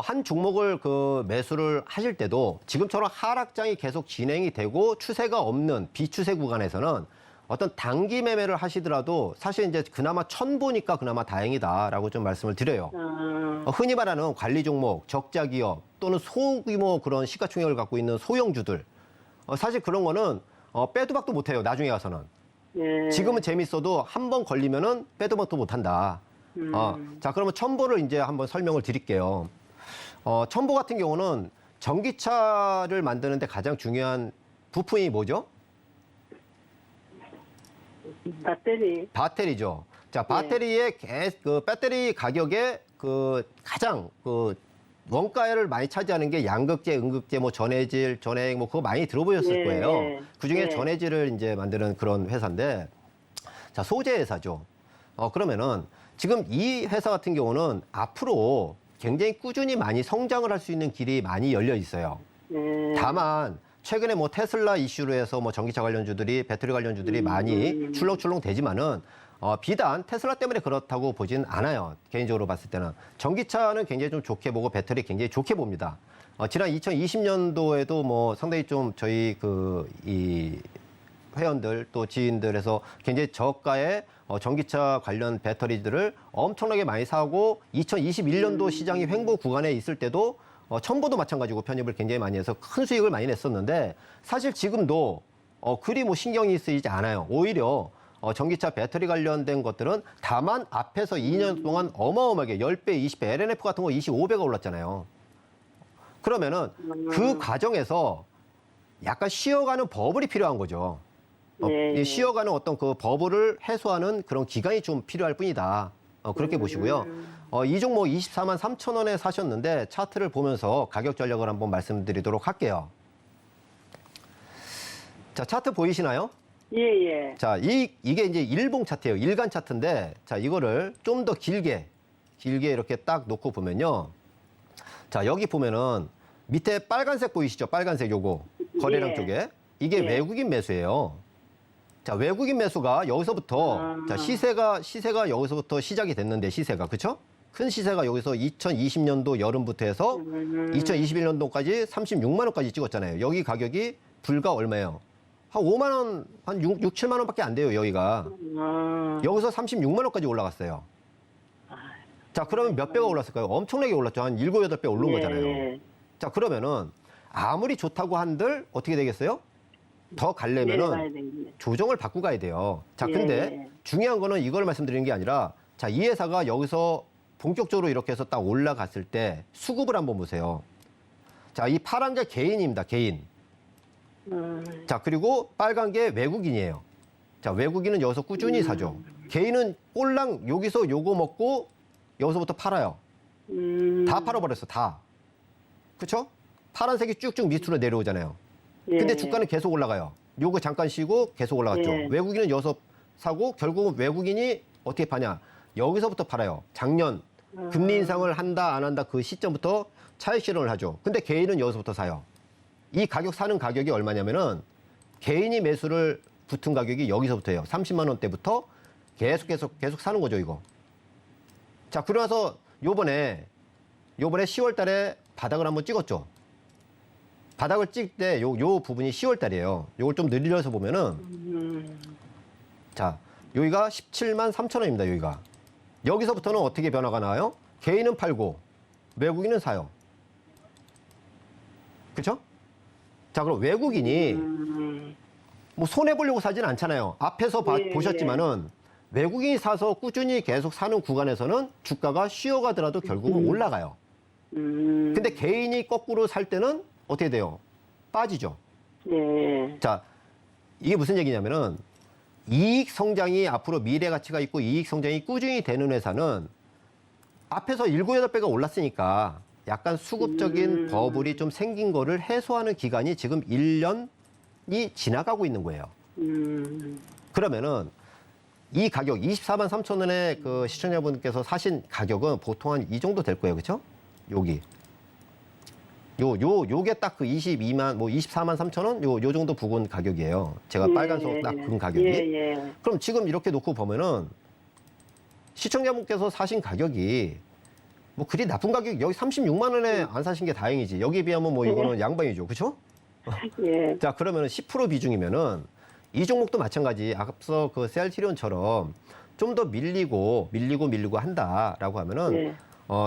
S3: 한 종목을 매수를 하실 때도 지금처럼 하락장이 계속 진행이 되고 추세가 없는 비추세 구간에서는 어떤 단기 매매를 하시더라도 사실 이제 그나마 첨보니까 그나마 다행이다라고 좀 말씀을 드려요. 흔히 말하는 관리 종목, 적자 기업 또는 소규모 그런 시가총액을 갖고 있는 소형주들, 사실 그런 거는 빼도 박도 못해요. 나중에 가서는.
S5: 예.
S3: 지금은 재밌어도 한 번 걸리면은 빼도 박도 못한다. 자, 그러면 첨보를 이제 한번 설명을 드릴게요. 첨보 같은 경우는 전기차를 만드는데 가장 중요한 부품이 뭐죠? 배터리죠. 자, 배터리의 배터리 가격의 가장 원가를 많이 차지하는 게 양극재, 음극재, 전해질, 전해액 그거 많이 들어보셨을
S5: 예,
S3: 거예요.
S5: 예.
S3: 그중에
S5: 예.
S3: 전해질을 이제 만드는 그런 회사인데, 자, 소재 회사죠. 그러면은 지금 이 회사 같은 경우는 앞으로 굉장히 꾸준히 많이 성장을 할 수 있는 길이 많이 열려 있어요. 다만 최근에 테슬라 이슈로 해서 전기차 관련주들이, 배터리 관련주들이 많이 출렁출렁 되지만은 비단 테슬라 때문에 그렇다고 보진 않아요. 개인적으로 봤을 때는. 전기차는 굉장히 좀 좋게 보고 배터리 굉장히 좋게 봅니다. 지난 2020년도에도 뭐 상당히 좀 저희 이 회원들 또 지인들에서 굉장히 저가의 전기차 관련 배터리들을 엄청나게 많이 사고 2021년도 시장이 횡보 구간에 있을 때도 첨보도 마찬가지고 편입을 굉장히 많이 해서 큰 수익을 많이 냈었는데 사실 지금도 그리 뭐 신경이 쓰이지 않아요. 오히려 전기차 배터리 관련된 것들은 다만 앞에서 2년 동안 어마어마하게 10배, 20배, LNF 같은 거 25배가 올랐잖아요. 그러면은 그 과정에서 약간 쉬어가는 버블이 필요한 거죠. 이 쉬어가는 어떤 그 버블을 해소하는 그런 기간이 좀 필요할 뿐이다. 그렇게 보시고요. 이 종목 24만 3천 원에 사셨는데 차트를 보면서 가격 전략을 한번 말씀드리도록 할게요. 자, 차트 보이시나요?
S5: 예.
S3: 자, 이게 이제 일봉 차트예요. 일간 차트인데, 자, 이거를 좀 더 길게 이렇게 딱 놓고 보면요. 자, 여기 보면은 밑에 빨간색 보이시죠? 빨간색 요거. 거래량
S5: 예.
S3: 쪽에. 이게
S5: 예.
S3: 외국인 매수예요. 자, 외국인 매수가 여기서부터, 자, 시세가 여기서부터 시작이 됐는데, 시세가. 그쵸? 큰 시세가 여기서 2020년도 여름부터 해서 2021년도까지 36만 원까지 찍었잖아요. 여기 가격이 불과 얼마예요? 한 5만 원, 한 6, 7만 원밖에 안 돼요, 여기가. 여기서 36만 원까지 올라갔어요. 자, 그러면 몇 배가 올랐을까요? 엄청나게 올랐죠. 한 7, 8배 오른 거잖아요. 자, 그러면은 아무리 좋다고 한들 어떻게 되겠어요? 더 가려면은 조정을 받고 가야 돼요. 자, 근데 중요한 거는 이걸 말씀드리는 게 아니라 자, 이 회사가 여기서 본격적으로 이렇게 해서 딱 올라갔을 때 수급을 한번 보세요. 자, 이 파란 게 개인입니다. 개인. 자, 그리고 빨간 게 외국인이에요. 자, 외국인은 여기서 꾸준히 사죠. 개인은 꼴랑 여기서 요거 먹고 여기서부터 팔아요. 다 팔아버렸어, 다. 그쵸? 파란색이 쭉쭉 밑으로 내려오잖아요. 근데 주가는 계속 올라가요. 요거 잠깐 쉬고 계속 올라갔죠. 외국인은 여기서 사고 결국은 외국인이 어떻게 파냐. 여기서부터 팔아요. 작년 금리 인상을 한다 안 한다 그 시점부터 차익 실현을 하죠. 근데 개인은 여기서부터 사요. 이 가격 사는 가격이 얼마냐면은 개인이 매수를 붙은 가격이 여기서부터예요. 30만 원대부터 계속 사는 거죠, 이거. 자, 그러나서 요번에 10월 달에 바닥을 한번 찍었죠. 바닥을 찍을 때 요 부분이 10월 달이에요. 요걸 좀 늘려서 보면은 자, 여기가 17만 3천 원입니다, 여기가. 여기서부터는 어떻게 변화가 나와요? 개인은 팔고 외국인은 사요. 그렇죠? 자, 그럼 외국인이 뭐 손해보려고 사진 않잖아요. 앞에서 보셨지만은 외국인이 사서 꾸준히 계속 사는 구간에서는 주가가 쉬어가더라도 결국은 올라가요. 근데 개인이 거꾸로 살 때는 어떻게 돼요? 빠지죠. 자, 이게 무슨 얘기냐면은 이익 성장이 앞으로 미래 가치가 있고 이익 성장이 꾸준히 되는 회사는 앞에서 7, 8배가 올랐으니까 약간 수급적인 버블이 좀 생긴 거를 해소하는 기간이 지금 1년이 지나가고 있는 거예요. 그러면은 이 가격 24만 3천 원에 그 시청자분께서 사신 가격은 보통 한 이 정도 될 거예요. 그렇죠? 여기. 요게 딱 그 22만, 뭐 24만 3천 원? 요 정도 부근 가격이에요. 제가 빨간 선 딱 그 가격이. 그럼 지금 이렇게 놓고 보면은 시청자분께서 사신 가격이 뭐 그리 나쁜 가격이 여기 36만 원에 안 사신 게 다행이지. 여기에 비하면 뭐 이거는 양방이죠. 그쵸? 자, 그러면은 10% 비중이면은 이 종목도 마찬가지. 앞서 그 셀트리온처럼 좀 더 밀리고 한다라고 하면은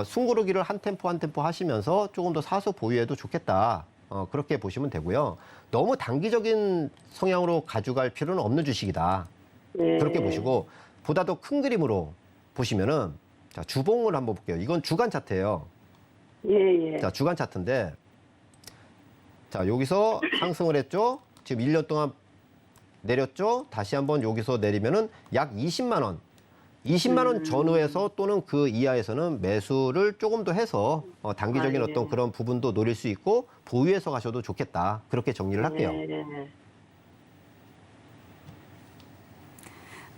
S3: 숨고르기를 한 템포 하시면서 조금 더 사서 보유해도 좋겠다. 그렇게 보시면 되고요. 너무 단기적인 성향으로 가져갈 필요는 없는 주식이다. 그렇게 보시고 보다 더 큰 그림으로 보시면은 자, 주봉을 한번 볼게요. 이건 주간 차트예요. 자, 주간 차트인데 자, 여기서 상승을 했죠. 지금 1년 동안 내렸죠. 다시 한번 여기서 내리면은 약 20만 원. 20만 원 전후에서 또는 그 이하에서는 매수를 조금 더 해서 단기적인 어떤 그런 부분도 노릴 수 있고 보유해서 가셔도 좋겠다. 그렇게 정리를 할게요.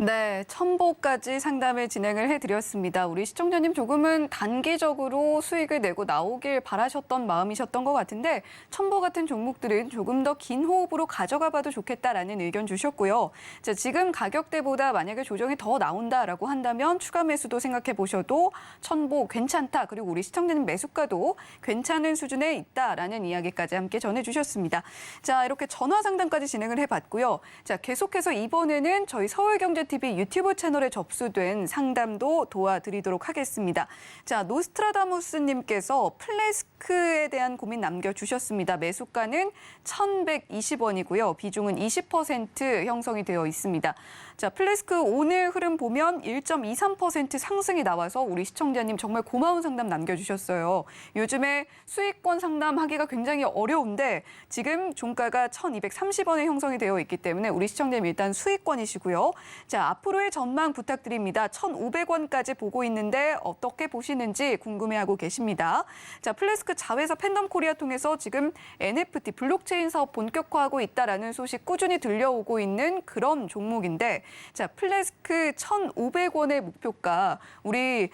S2: 네, 첨보까지 상담을 진행을 해드렸습니다. 우리 시청자님 조금은 단기적으로 수익을 내고 나오길 바라셨던 마음이셨던 것 같은데 첨보 같은 종목들은 조금 더 긴 호흡으로 가져가 봐도 좋겠다라는 의견 주셨고요. 자, 지금 가격대보다 만약에 조정이 더 나온다라고 한다면 추가 매수도 생각해 보셔도 첨보 괜찮다. 그리고 우리 시청자님 매수가도 괜찮은 수준에 있다라는 이야기까지 함께 전해주셨습니다. 자, 이렇게 전화 상담까지 진행을 해봤고요. 자, 계속해서 이번에는 저희 서울경제TV 유튜브 채널에 접수된 상담도 도와드리도록 하겠습니다. 자, 노스트라다무스님께서 플래스크에 대한 고민 남겨주셨습니다. 매수가는 1,120원이고요. 비중은 20% 형성이 되어 있습니다. 자, 플래스크 오늘 흐름 보면 1.23% 상승이 나와서 우리 시청자님 정말 고마운 상담 남겨주셨어요. 요즘에 수익권 상담하기가 굉장히 어려운데 지금 종가가 1,230원에 형성이 되어 있기 때문에 우리 시청자님 일단 수익권이시고요. 자, 앞으로의 전망 부탁드립니다. 1,500원까지 보고 있는데 어떻게 보시는지 궁금해하고 계십니다. 자, 플래스크 자회사 팬덤 코리아 통해서 지금 NFT 블록체인 사업 본격화하고 있다라는 소식 꾸준히 들려오고 있는 그런 종목인데 자, 플래스크 1,500원의 목표가 우리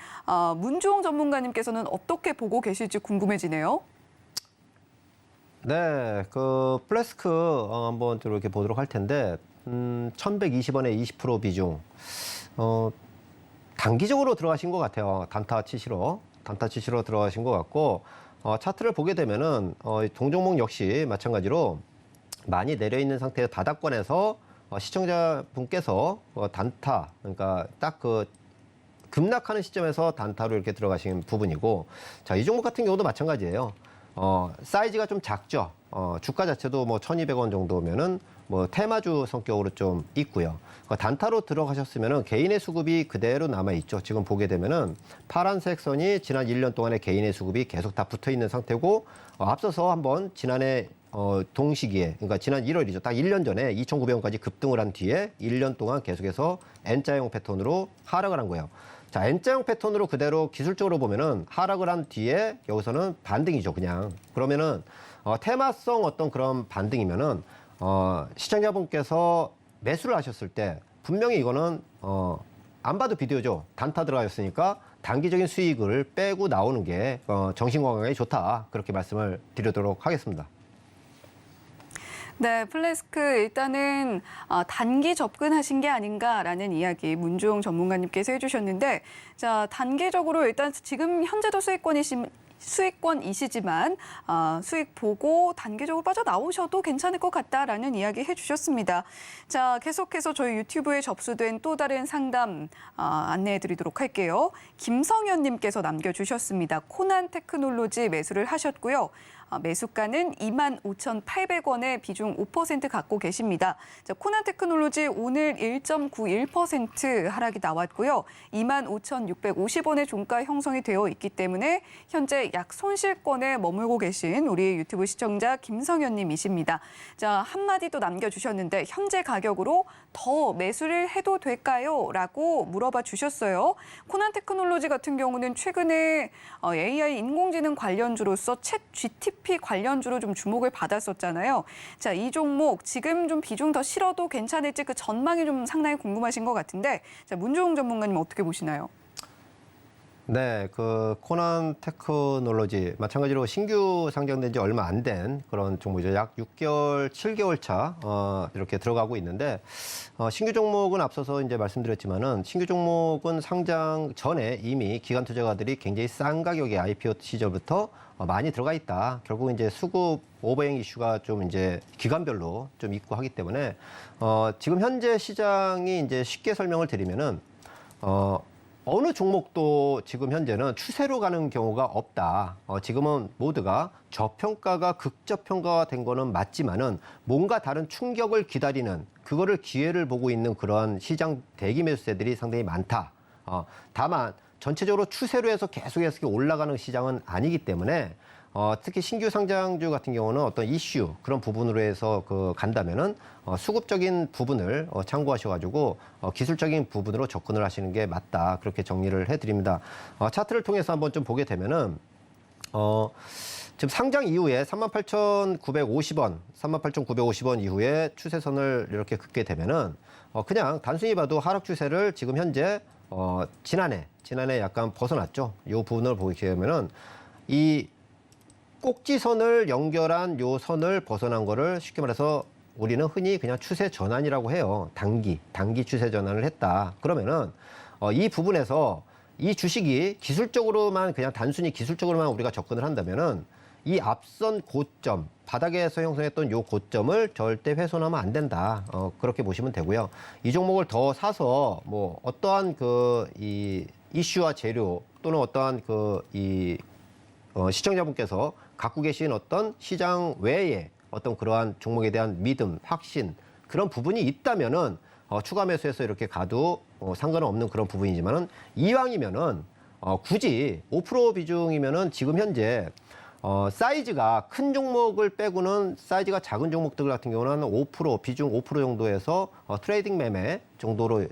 S2: 문주홍 전문가님께서는 어떻게 보고 계실지 궁금해지네요.
S3: 네, 그 플래스크 한번 좀 이렇게 보도록 할 텐데 1,120원에 20% 비중. 단기적으로 들어가신 것 같아요. 단타 치시러 들어가신 것 같고 차트를 보게 되면은 동종목 역시 마찬가지로 많이 내려 있는 상태에서 바닥권에서 시청자분께서 단타, 그러니까 딱 그 급락하는 시점에서 단타로 이렇게 들어가신 부분이고, 자, 이 종목 같은 경우도 마찬가지예요. 사이즈가 좀 작죠. 주가 자체도 뭐 1,200원 정도면은 뭐 테마주 성격으로 좀 있고요. 단타로 들어가셨으면은 개인의 수급이 그대로 남아 있죠. 지금 보게 되면은 파란색 선이 지난 1년 동안의 개인의 수급이 계속 다 붙어 있는 상태고, 앞서서 한번 지난해 동시기에, 그러니까 지난 1월이죠. 딱 1년 전에 2,900원까지 급등을 한 뒤에 1년 동안 계속해서 N자형 패턴으로 하락을 한 거예요. 자, N자형 패턴으로 그대로 기술적으로 보면은 하락을 한 뒤에 여기서는 반등이죠, 그냥. 그러면은 테마성 어떤 그런 반등이면은 시청자분께서 매수를 하셨을 때 분명히 이거는 안 봐도 비디오죠. 단타 들어가셨으니까 단기적인 수익을 빼고 나오는 게 정신 건강에 좋다. 그렇게 말씀을 드리도록 하겠습니다.
S2: 네, 플래스크 일단은 단기 접근하신 게 아닌가라는 이야기 문주홍 전문가님께서 해주셨는데, 자, 단기적으로 일단 지금 현재도 수익권이시지만 수익 보고 단기적으로 빠져나오셔도 괜찮을 것 같다라는 이야기 해주셨습니다. 자, 계속해서 저희 유튜브에 접수된 또 다른 상담 안내해드리도록 할게요. 김성현님께서 남겨주셨습니다. 코난 테크놀로지 매수를 하셨고요. 매수가는 25,800원에 비중 5% 갖고 계십니다. 자, 코난 테크놀로지 오늘 1.91% 하락이 나왔고요. 25,650원의 종가 형성이 되어 있기 때문에 현재 약 손실권에 머물고 계신 우리 유튜브 시청자 김성현님이십니다. 자, 한마디 또 남겨주셨는데 현재 가격으로 더 매수를 해도 될까요? 라고 물어봐 주셨어요. 코난 테크놀로지 같은 경우는 최근에 AI 인공지능 관련주로서 챗 GTP 관련주로 좀 주목을 받았었잖아요. 자, 이 종목 지금 좀 비중 더 실어도 괜찮을지 그 전망이 좀 상당히 궁금하신 것 같은데, 자, 문주홍 전문가님 어떻게 보시나요?
S3: 네, 그 코난 테크놀로지 마찬가지로 신규 상장된 지 얼마 안 된 그런 종목이죠. 약 6개월, 7개월 차 이렇게 들어가고 있는데 신규 종목은 앞서서 이제 말씀드렸지만은 신규 종목은 상장 전에 이미 기관 투자가들이 굉장히 싼 가격에 IPO 시절부터 많이 들어가 있다. 결국 이제 수급 오버행 이슈가 좀 이제 기관별로 좀 있고 하기 때문에 지금 현재 시장이 이제 쉽게 설명을 드리면은 어느 종목도 지금 현재는 추세로 가는 경우가 없다. 지금은 모두가 저평가가 극저평가가 된 거는 맞지만은 뭔가 다른 충격을 기다리는 그거를 기회를 보고 있는 그런 시장 대기 매수세들이 상당히 많다. 다만 전체적으로 추세로 해서 계속해서 올라가는 시장은 아니기 때문에 특히 신규 상장주 같은 경우는 어떤 이슈 그런 부분으로 해서 간다면은 수급적인 부분을 참고하셔가지고 기술적인 부분으로 접근을 하시는 게 맞다. 그렇게 정리를 해드립니다. 차트를 통해서 한번 좀 보게 되면은 지금 상장 이후에 38,950원 이후에 추세선을 이렇게 긋게 되면은 그냥 단순히 봐도 하락 추세를 지금 현재 지난해 약간 벗어났죠. 이 부분을 보게 되면은 이 꼭지선을 연결한 요 선을 벗어난 거를 쉽게 말해서 우리는 흔히 그냥 추세 전환이라고 해요. 단기 추세 전환을 했다. 그러면은 이 부분에서 이 주식이 기술적으로만 그냥 단순히 기술적으로만 우리가 접근을 한다면은 이 앞선 고점 바닥에서 형성했던 요 고점을 절대 훼손하면 안 된다. 그렇게 보시면 되고요. 이 종목을 더 사서 뭐 어떠한 이 이슈와 재료 또는 어떠한 시청자분께서 갖고 계신 어떤 시장 외에 어떤 그러한 종목에 대한 믿음, 확신 그런 부분이 있다면은 추가 매수해서 이렇게 가도 상관은 없는 그런 부분이지만은 이왕이면은 굳이 5% 비중이면은 지금 현재 사이즈가 큰 종목을 빼고는 사이즈가 작은 종목들 같은 경우는 5% 비중 5% 정도에서 트레이딩 매매 정도로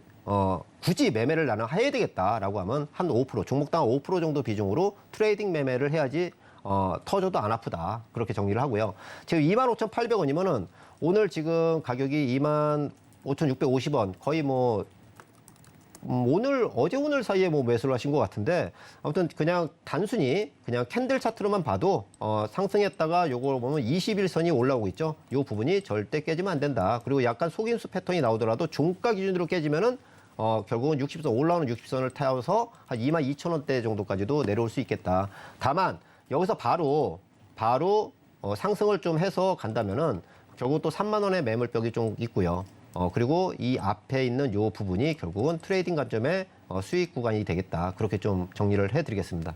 S3: 굳이 매매를 나는 해야 되겠다라고 하면 한 5% 종목당 5% 정도 비중으로 트레이딩 매매를 해야지 터져도 안 아프다. 그렇게 정리를 하고요. 지금 25,800원이면은 오늘 지금 가격이 25,650원 거의 뭐 어제 오늘 사이에 뭐 매수를 하신 것 같은데 아무튼 그냥 단순히 그냥 캔들 차트로만 봐도 상승했다가 요걸 보면 21선이 올라오고 있죠. 요 부분이 절대 깨지면 안 된다. 그리고 약간 속임수 패턴이 나오더라도 종가 기준으로 깨지면은 결국은 60선 올라오는 60선을 타서 한 22,000원대 정도까지도 내려올 수 있겠다. 다만 여기서 바로 상승을 좀 해서 간다면은 결국 또 3만 원의 매물벽이 좀 있고요. 그리고 이 앞에 있는 요 부분이 결국은 트레이딩 관점의 수익 구간이 되겠다. 그렇게 좀 정리를 해드리겠습니다.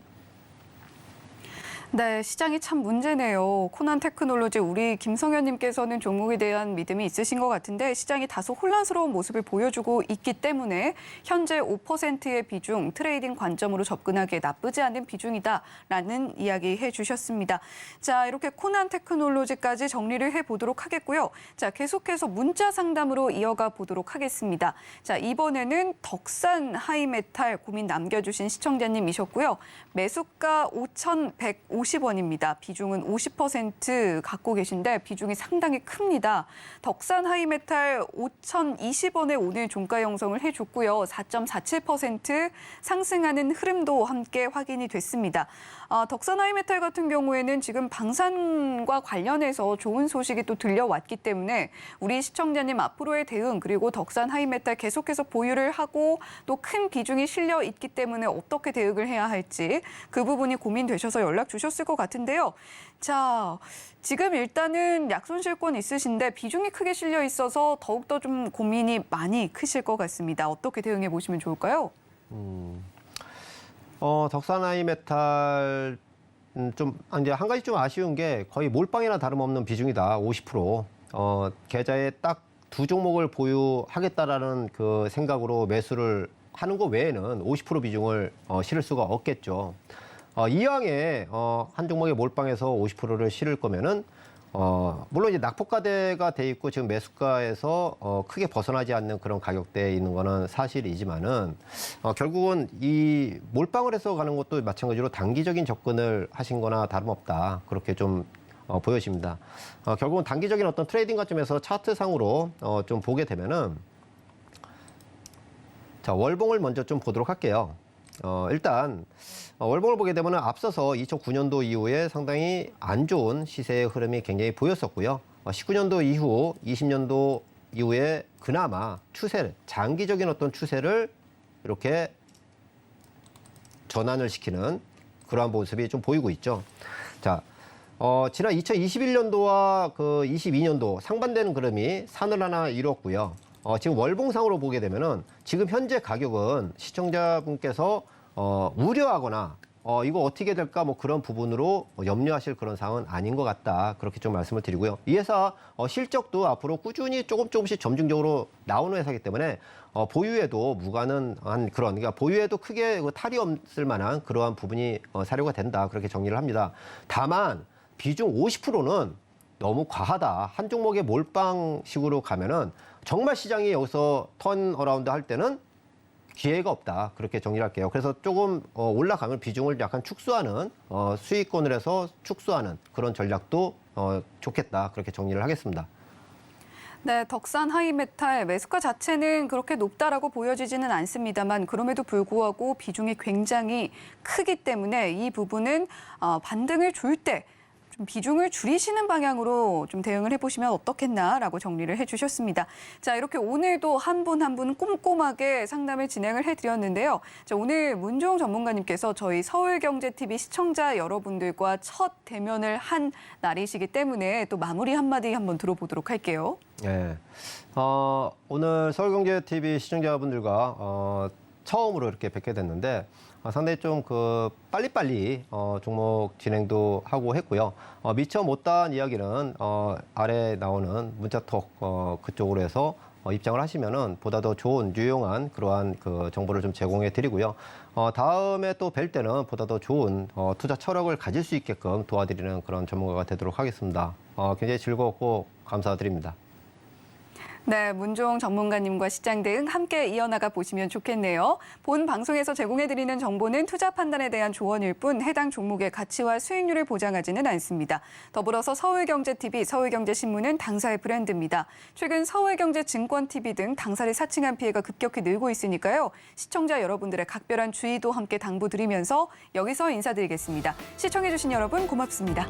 S2: 네, 시장이 참 문제네요. 코난 테크놀로지 우리 김성현님께서는 종목에 대한 믿음이 있으신 것 같은데 시장이 다소 혼란스러운 모습을 보여주고 있기 때문에 현재 5%의 비중, 트레이딩 관점으로 접근하기에 나쁘지 않은 비중이다라는 이야기 해주셨습니다. 자, 이렇게 코난 테크놀로지까지 정리를 해보도록 하겠고요. 자, 계속해서 문자 상담으로 이어가 보도록 하겠습니다. 자, 이번에는 덕산 하이메탈 고민 남겨주신 시청자님이셨고요. 매수가 5,150원입니다. 비중은 50% 갖고 계신데 비중이 상당히 큽니다. 덕산 하이메탈 5,020원에 오늘 종가 형성을 해줬고요. 4.47% 상승하는 흐름도 함께 확인이 됐습니다. 덕산 하이메탈 같은 경우에는 지금 방산과 관련해서 좋은 소식이 또 들려왔기 때문에 우리 시청자님 앞으로의 대응 그리고 덕산 하이메탈 계속해서 보유를 하고 또 큰 비중이 실려 있기 때문에 어떻게 대응을 해야 할지 그 부분이 고민되셔서 연락 주셨을 것 같은데요. 자, 지금 일단은 약손실권 있으신데 비중이 크게 실려 있어서 더욱더 좀 고민이 많이 크실 것 같습니다. 어떻게 대응해 보시면 좋을까요?
S3: 덕산 하이메탈 좀 이제 한 가지 좀 아쉬운 게 거의 몰빵이나 다름없는 비중이다. 50%. 계좌에 딱 두 종목을 보유하겠다라는 그 생각으로 매수를 하는 거 외에는 50% 비중을 실을 수가 없겠죠. 이왕에 한 종목에 몰빵해서 50%를 실을 거면은 물론 이제 낙폭가대가 돼 있고 지금 매수가에서 크게 벗어나지 않는 그런 가격대에 있는 거는 사실이지만은 결국은 이 몰빵을 해서 가는 것도 마찬가지로 단기적인 접근을 하신 거나 다름없다. 그렇게 좀 보여집니다. 결국은 단기적인 어떤 트레이딩 관점에서 차트상으로 좀 보게 되면은 자, 월봉을 먼저 좀 보도록 할게요. 일단 월봉을 보게 되면 앞서서 2009년도 이후에 상당히 안 좋은 시세의 흐름이 굉장히 보였었고요. 19년도 이후 20년도 이후에 그나마 추세를 장기적인 어떤 추세를 이렇게 전환을 시키는 그러한 모습이 좀 보이고 있죠. 자, 지난 2021년도와 그 22년도 상반되는 흐름이 산을 하나 이뤘고요. 지금 월봉상으로 보게 되면은 지금 현재 가격은 시청자분께서 우려하거나 이거 어떻게 될까 뭐 그런 부분으로 염려하실 그런 상황은 아닌 것 같다. 그렇게 좀 말씀을 드리고요. 이 회사 실적도 앞으로 꾸준히 조금씩 점진적으로 나오는 회사이기 때문에 보유에도 무관한 그런 그러니까 보유에도 크게 탈이 없을 만한 그러한 부분이 사료가 된다. 그렇게 정리를 합니다. 다만 비중 50%는 너무 과하다. 한 종목의 몰빵식으로 가면은 정말 시장이 여기서 턴어라운드 할 때는 기회가 없다. 그렇게 정리를 할게요. 그래서 조금 올라가면 비중을 약간 축소하는 수익권을 해서 축소하는 그런 전략도 좋겠다. 그렇게 정리를 하겠습니다.
S2: 네, 덕산 하이메탈 매수가 자체는 그렇게 높다라고 보여지지는 않습니다만 그럼에도 불구하고 비중이 굉장히 크기 때문에 이 부분은 반등을 줄 때 좀 비중을 줄이시는 방향으로 좀 대응을 해보시면 어떻겠나라고 정리를 해주셨습니다. 자, 이렇게 오늘도 한 분 한 분 꼼꼼하게 상담을 진행을 해드렸는데요. 자, 오늘 문종 전문가님께서 저희 서울경제TV 시청자 여러분들과 첫 대면을 한 날이시기 때문에 또 마무리 한마디 한번 들어보도록 할게요.
S3: 네. 오늘 서울경제TV 시청자분들과 처음으로 이렇게 뵙게 됐는데 상당히 좀 빨리빨리 종목 진행도 하고 했고요. 미처 못다한 이야기는 아래 나오는 문자톡 그쪽으로 해서 입장을 하시면은 보다 더 좋은 유용한 그러한 정보를 좀 제공해 드리고요. 다음에 또 뵐 때는 보다 더 좋은 투자 철학을 가질 수 있게끔 도와드리는 그런 전문가가 되도록 하겠습니다. 굉장히 즐거웠고 감사드립니다.
S2: 네, 문종 전문가님과 시장 대응 함께 이어나가 보시면 좋겠네요. 본 방송에서 제공해드리는 정보는 투자 판단에 대한 조언일 뿐 해당 종목의 가치와 수익률을 보장하지는 않습니다. 더불어서 서울경제TV, 서울경제신문은 당사의 브랜드입니다. 최근 서울경제증권TV 등 당사를 사칭한 피해가 급격히 늘고 있으니까요. 시청자 여러분들의 각별한 주의도 함께 당부드리면서 여기서 인사드리겠습니다. 시청해주신 여러분 고맙습니다.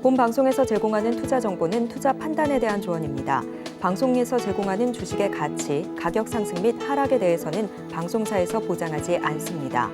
S1: 본 방송에서 제공하는 투자 정보는 투자 판단에 대한 조언입니다. 방송에서 제공하는 주식의 가치, 가격 상승 및 하락에 대해서는 방송사에서 보장하지 않습니다.